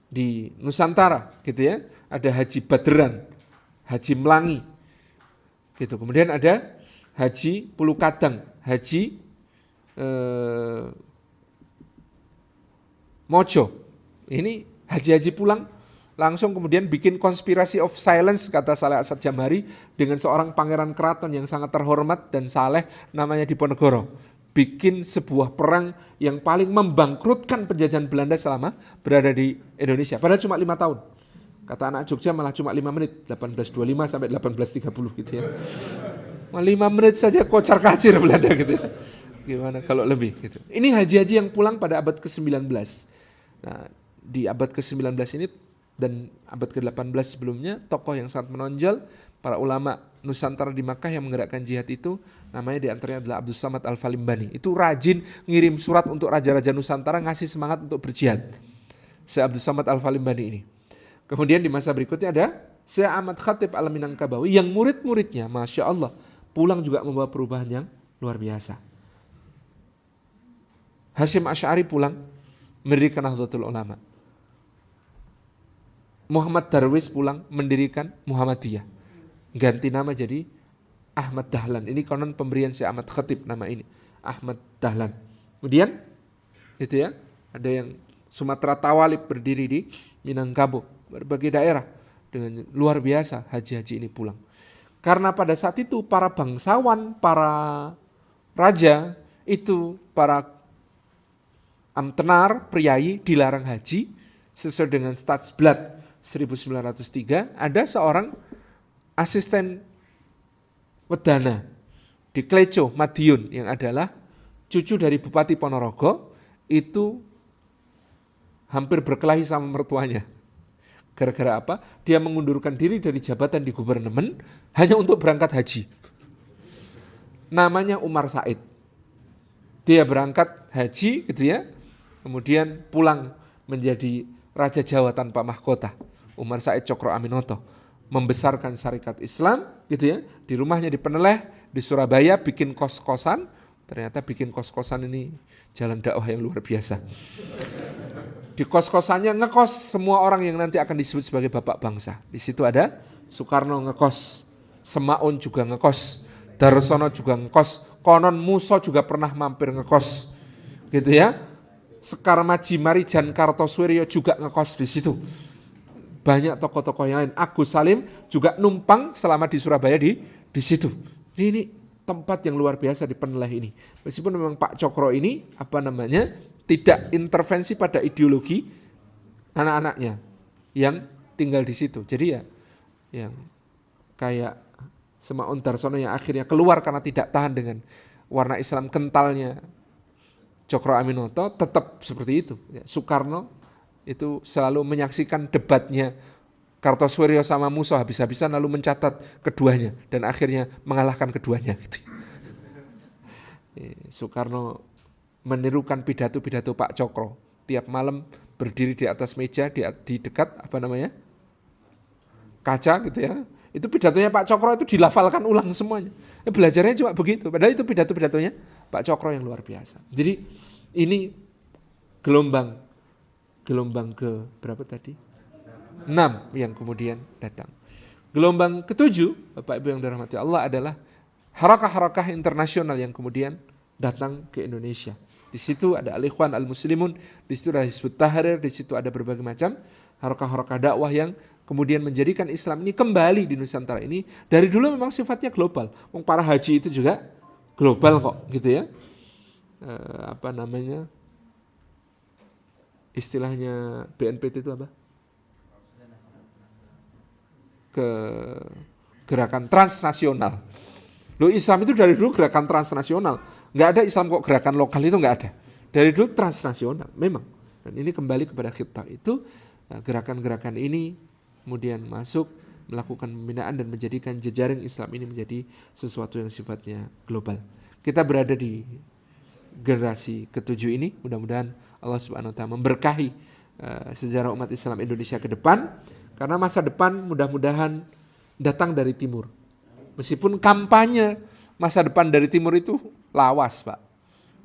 Di Nusantara gitu ya, ada Haji Baderan, Haji Melangi. Gitu. Kemudian ada Haji Pulukadang, Haji Mojo. Ini haji-haji pulang langsung kemudian bikin konspirasi of silence, kata Saleh Asad Jamhari, dengan seorang pangeran keraton yang sangat terhormat dan saleh namanya Diponegoro. Bikin sebuah perang yang paling membangkrutkan penjajahan Belanda selama berada di Indonesia. Padahal cuma 5 tahun. Kata anak Jogja malah cuma 5 menit, 1825 sampai 1830 gitu ya. 5 menit saja kocar kacir Belanda gitu ya. Gimana kalau lebih gitu. Ini haji-haji yang pulang pada abad ke-19. Nah, di abad ke-19 ini dan abad ke-18 sebelumnya, tokoh yang sangat menonjol, para ulama Nusantara di Makkah yang menggerakkan jihad itu, namanya diantaranya adalah Abdus Samad Al-Falimbani. Itu rajin ngirim surat untuk raja-raja Nusantara ngasih semangat untuk berjihad. Syekh Abdus Samad Al-Falimbani ini. Kemudian di masa berikutnya ada Syekh Ahmad Khatib Al-Minangkabawi yang murid-muridnya, Masya Allah, pulang juga membawa perubahan yang luar biasa. Hasyim Asy'ari pulang mendirikan Nahdlatul Ulama. Muhammad Darwis pulang mendirikan Muhammadiyah. Ganti nama jadi Ahmad Dahlan. Ini konon pemberian Syekh Ahmad Khatib nama ini. Ahmad Dahlan. Kemudian itu ya, ada yang Sumatera Tawalib berdiri di Minangkabau. Berbagai daerah dengan luar biasa haji-haji ini pulang. Karena pada saat itu para bangsawan, para raja itu, para amtenar, priai dilarang haji sesuai dengan Stadsblad 1903. Ada seorang asisten wedana di Kleco, Madiun, yang adalah cucu dari Bupati Ponorogo, itu hampir berkelahi sama mertuanya. Gara-gara apa? Dia mengundurkan diri dari jabatan di gubernemen hanya untuk berangkat haji. Namanya Umar Said. Dia berangkat haji gitu ya, kemudian pulang menjadi Raja Jawa tanpa mahkota. Umar Said Cokro Aminoto membesarkan syarikat Islam gitu ya. Di rumahnya di Peneleh, di Surabaya bikin kos-kosan, ternyata bikin kos-kosan ini jalan dakwah yang luar biasa. Di kos-kosannya ngekos semua orang yang nanti akan disebut sebagai bapak bangsa. Di situ ada Soekarno ngekos, Semaun juga ngekos, Darsono juga ngekos, konon Muso juga pernah mampir ngekos, gitu ya. Sekar Maji Marijan Kartosuwiryo juga ngekos di situ. Banyak tokoh-tokoh yang lain. Agus Salim juga numpang selama di Surabaya di situ. Ini tempat yang luar biasa di Peneleh ini. Meskipun memang Pak Cokro ini tidak intervensi pada ideologi anak-anaknya yang tinggal di situ. Jadi ya yang kayak Semaun Darsono yang akhirnya keluar karena tidak tahan dengan warna Islam kentalnya Cokro Aminoto, tetap seperti itu. Soekarno itu selalu menyaksikan debatnya Kartosuwiryo sama Muso habis-habisan lalu mencatat keduanya dan akhirnya mengalahkan keduanya. Gitu. Soekarno menirukan pidato-pidato Pak Cokro. Tiap malam berdiri di atas meja di dekat kaca gitu ya. Itu pidatonya Pak Cokro itu dilafalkan ulang semuanya. Belajarnya cuma begitu. Padahal itu pidato-pidatonya Pak Cokro yang luar biasa. Jadi ini gelombang ke berapa tadi? 6 yang kemudian datang. Gelombang ke-7, Bapak Ibu yang dirahmati Allah, adalah harakah-harakah internasional yang kemudian datang ke Indonesia. Di situ ada Al-Ikhwan Al-Muslimun, di situ ada Hizbut Tahrir, di situ ada berbagai macam harakah-harakah dakwah yang kemudian menjadikan Islam ini kembali di Nusantara ini. Dari dulu memang sifatnya global. Para haji itu juga global kok, gitu ya. Istilahnya BNPT itu apa? Gerakan transnasional. Loh, Islam itu dari dulu gerakan transnasional. Nggak ada Islam kok gerakan lokal, itu nggak ada. Dari dulu transnasional, memang. Dan ini kembali kepada kita itu, gerakan-gerakan ini kemudian masuk, melakukan pembinaan dan menjadikan jejaring Islam ini menjadi sesuatu yang sifatnya global. Kita berada di generasi ke-7 ini, mudah-mudahan Allah Subhanahu wa taala memberkahi sejarah umat Islam Indonesia ke depan, karena masa depan mudah-mudahan datang dari timur. Meskipun kampanye masa depan dari timur itu lawas, Pak.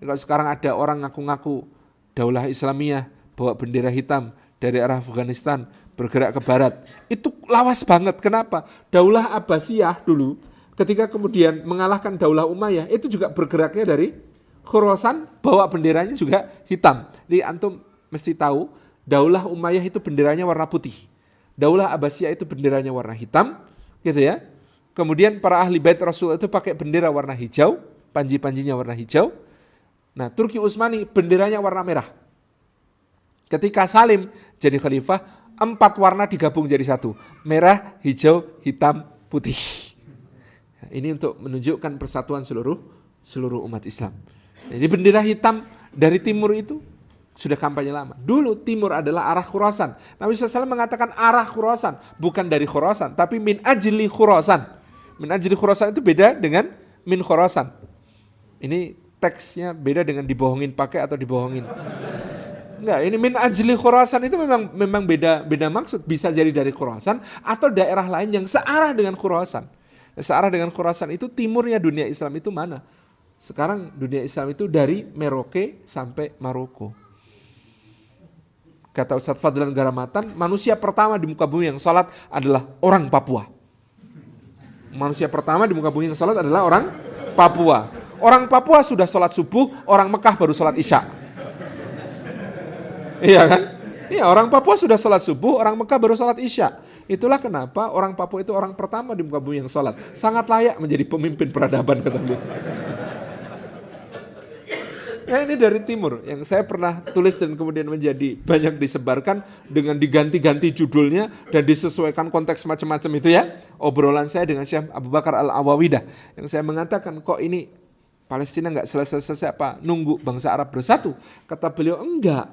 Kalau sekarang ada orang ngaku-ngaku Daulah Islamiyah bawa bendera hitam dari arah Afghanistan bergerak ke barat, itu lawas banget. Kenapa? Daulah Abbasiyah dulu ketika kemudian mengalahkan Daulah Umayyah itu juga bergeraknya dari Khurasan, bawa benderanya juga hitam. Jadi antum mesti tahu, Daulah Umayyah itu benderanya warna putih. Daulah Abbasiyah itu benderanya warna hitam, gitu ya. Kemudian para ahli bait Rasul itu pakai bendera warna hijau, panji-panjinya warna hijau. Nah, Turki Utsmani benderanya warna merah. Ketika Salim jadi khalifah, 4 warna digabung jadi satu. Merah, hijau, hitam, putih. Nah, ini untuk menunjukkan persatuan seluruh umat Islam. Jadi bendera hitam dari timur itu sudah kampanye lama. Dulu timur adalah arah Khurasan. Nabi SAW mengatakan arah Khurasan, bukan dari Khurasan, tapi min ajli Khurasan. Min ajli Khurasan itu beda dengan min Khurasan. Ini teksnya beda dengan dibohongin pakai atau dibohongin. Enggak, ini min ajli Khurasan itu memang beda maksud. Bisa jadi dari Khurasan atau daerah lain yang searah dengan Khurasan. Searah dengan Khurasan itu timurnya dunia Islam itu mana? Sekarang dunia Islam itu dari Merauke sampai Maroko. Kata Ustadz Fadlan Garamatan, manusia pertama di muka bumi yang sholat adalah orang Papua. Manusia pertama di muka bumi yang sholat adalah orang Papua. Orang Papua sudah sholat subuh, orang Mekah baru sholat isya. Iya kan? Iya, orang Papua sudah sholat subuh, orang Mekah baru sholat isya. Itulah kenapa orang Papua itu orang pertama di muka bumi yang sholat. Sangat layak menjadi pemimpin peradaban, kata beliau. Ya, ini dari timur yang saya pernah tulis dan kemudian menjadi banyak disebarkan dengan diganti-ganti judulnya dan disesuaikan konteks macam-macam itu ya. Obrolan saya dengan Syekh Abu Bakar Al-Awawidah yang saya mengatakan, kok ini Palestina nggak selesai-selesai apa? Nunggu bangsa Arab bersatu? Kata beliau, enggak.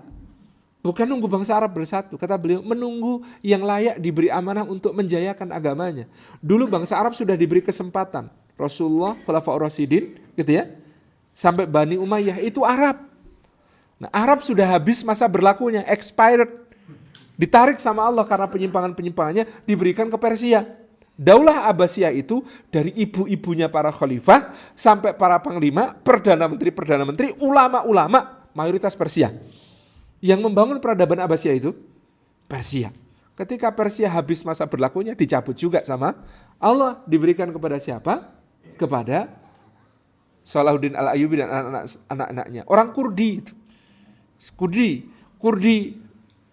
Bukan nunggu bangsa Arab bersatu. Kata beliau, menunggu yang layak diberi amanah untuk menjayakan agamanya. Dulu bangsa Arab sudah diberi kesempatan. Rasulullah, Khulafaur Rasyidin, gitu ya. Sampai Bani Umayyah itu Arab. Nah, Arab sudah habis masa berlakunya, expired. Ditarik sama Allah karena penyimpangan-penyimpangannya, diberikan ke Persia. Daulah Abbasiyah itu dari ibu-ibunya para khalifah sampai para panglima, perdana menteri, ulama-ulama, mayoritas Persia. Yang membangun peradaban Abbasiyah itu Persia. Ketika Persia habis masa berlakunya dicabut juga sama Allah, diberikan kepada siapa? Kepada Salahuddin Al-Ayyubi dan anak-anaknya. Orang Kurdi itu. Kurdi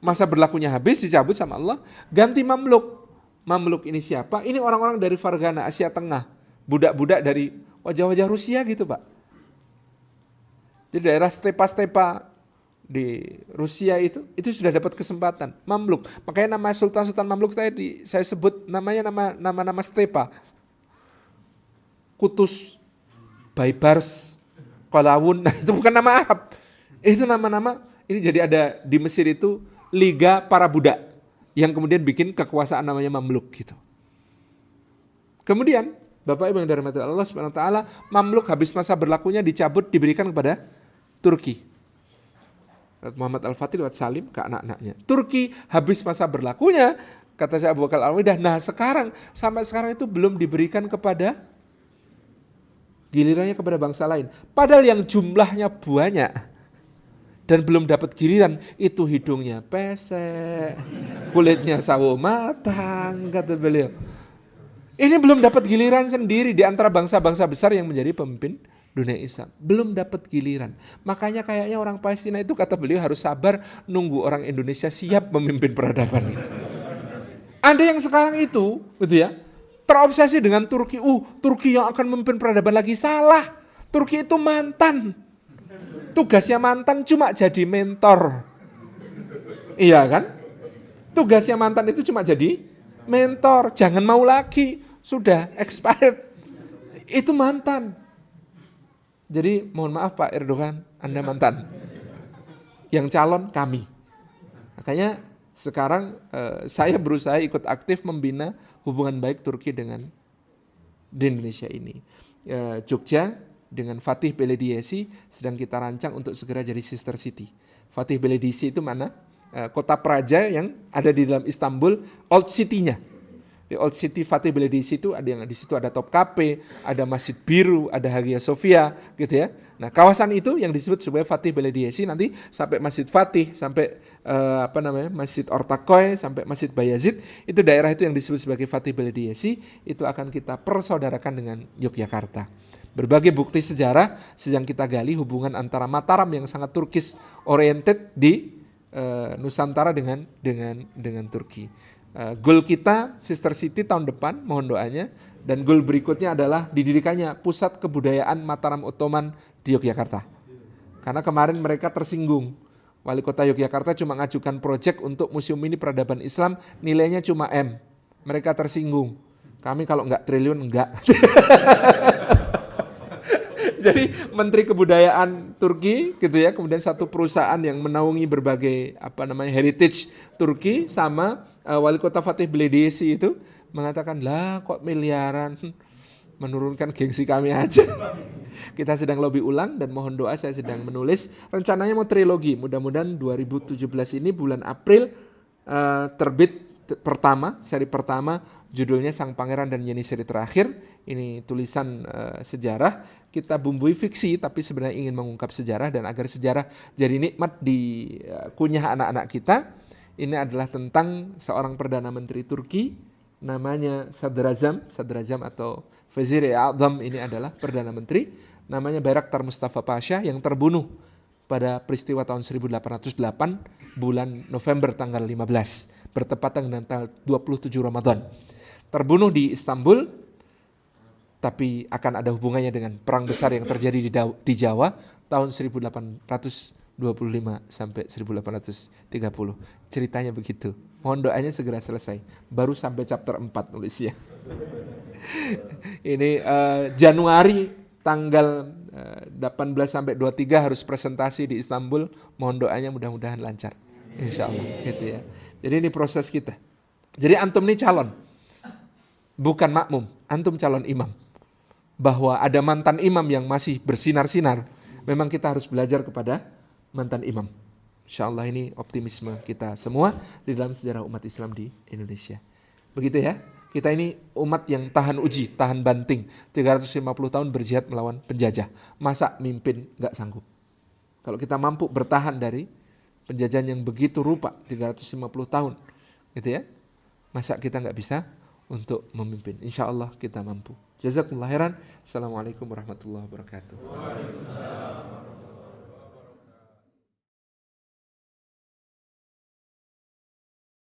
masa berlakunya habis dicabut sama Allah, ganti Mamluk. Mamluk ini siapa? Ini orang-orang dari Fargana, Asia Tengah. Budak-budak dari wajah-wajah Rusia gitu, Pak. Jadi daerah stepa-stepa di Rusia itu sudah dapat kesempatan. Mamluk. Makanya nama Sultan-Sultan Mamluk saya sebut namanya nama stepa. Kutus, Baibars, Qalawun, nah, itu bukan nama Arab. Itu nama-nama, ini jadi ada di Mesir itu Liga Para Budak. Yang kemudian bikin kekuasaan namanya Mamluk gitu. Kemudian Bapak Ibu yang dirahmati Allah Subhanahu wa taala, Mamluk habis masa berlakunya dicabut, diberikan kepada Turki. Muhammad Al-Fatih lewat Salim ke anak-anaknya. Turki habis masa berlakunya, kata Syekh Abu Bakar Al-Alwidah, nah sekarang sampai sekarang itu belum diberikan kepada gilirannya kepada bangsa lain. Padahal yang jumlahnya banyak dan belum dapat giliran, itu hidungnya pesek, kulitnya sawo matang, kata beliau. Ini belum dapat giliran sendiri di antara bangsa-bangsa besar yang menjadi pemimpin dunia Islam. Belum dapat giliran. Makanya kayaknya orang Palestina itu, kata beliau, harus sabar nunggu orang Indonesia siap memimpin peradaban itu. Ada yang sekarang itu, gitu ya, terobsesi dengan Turki. Turki yang akan memimpin peradaban lagi. Salah. Turki itu mantan. Tugasnya mantan cuma jadi mentor. Iya kan? Tugasnya mantan itu cuma jadi mentor. Jangan mau lagi. Sudah expired. Itu mantan. Jadi mohon maaf Pak Erdogan, Anda mantan. Yang calon kami. Makanya sekarang saya berusaha ikut aktif membina hubungan baik Turki dengan di Indonesia ini. Jogja dengan Fatih Belediyesi sedang kita rancang untuk segera jadi sister city. Fatih Belediyesi itu mana? Kota praja yang ada di dalam Istanbul, old city-nya. Di old city Fatih Belediyesi itu ada yang di situ ada Topkapi, ada Masjid Biru, ada Hagia Sophia, gitu ya. Nah, kawasan itu yang disebut sebagai Fatih Belediyesi, nanti sampai Masjid Fatih, sampai Masjid Ortakoy, sampai Masjid Bayazid, itu daerah itu yang disebut sebagai Fatih Belediyesi, itu akan kita persaudarakan dengan Yogyakarta. Berbagai bukti sejarah sedang kita gali hubungan antara Mataram yang sangat Turkish oriented di Nusantara dengan Turki. Goal kita Sister City tahun depan, mohon doanya, dan goal berikutnya adalah didirikannya pusat kebudayaan Mataram Ottoman di Yogyakarta. Karena kemarin mereka tersinggung. Wali Kota Yogyakarta cuma ngajukan proyek untuk Museum Mini Peradaban Islam, nilainya cuma M. Mereka tersinggung. Kami kalau enggak triliun enggak. Jadi Menteri Kebudayaan Turki gitu ya, kemudian satu perusahaan yang menaungi berbagai heritage Turki sama Wali Kota Fatih Belediyesi itu mengatakan, lah kok miliaran, menurunkan gengsi kami aja. Kita sedang lobby ulang dan mohon doa, saya sedang menulis, rencananya mau trilogi, mudah-mudahan 2017 ini bulan April terbit seri pertama, judulnya Sang Pangeran dan Yeni seri terakhir. Ini tulisan sejarah, kita bumbui fiksi tapi sebenarnya ingin mengungkap sejarah, dan agar sejarah jadi nikmat di kunyah anak-anak kita. Ini adalah tentang seorang Perdana Menteri Turki, namanya Sadrazam atau Vezir-i A'zam, ini adalah Perdana Menteri, namanya Bayraktar Mustafa Pasha, yang terbunuh pada peristiwa tahun 1808 bulan November tanggal 15, bertepatan dengan tanggal 27 Ramadan. Terbunuh di Istanbul, tapi akan ada hubungannya dengan perang besar yang terjadi di Jawa tahun 1825 sampai 1830. Ceritanya begitu. Mohon doanya segera selesai. Baru sampai chapter 4 nulisnya. Ini Januari tanggal 18 sampai 23 harus presentasi di Istanbul. Mohon doanya mudah-mudahan lancar. Insya Allah. Gitu ya. Jadi ini proses kita. Jadi antum ini calon. Bukan makmum. Antum calon imam. Bahwa ada mantan imam yang masih bersinar-sinar, memang kita harus belajar kepada mantan imam. Insya Allah ini optimisme kita semua di dalam sejarah umat Islam di Indonesia. Begitu ya. Kita ini umat yang tahan uji, tahan banting. 350 tahun berjihad melawan penjajah. Masa mimpin nggak sanggup? Kalau kita mampu bertahan dari penjajahan yang begitu rupa 350 tahun, gitu ya. Masa kita nggak bisa untuk memimpin? Insya Allah kita mampu. Jazakumullah khairan. Assalamualaikum warahmatullahi wabarakatuh.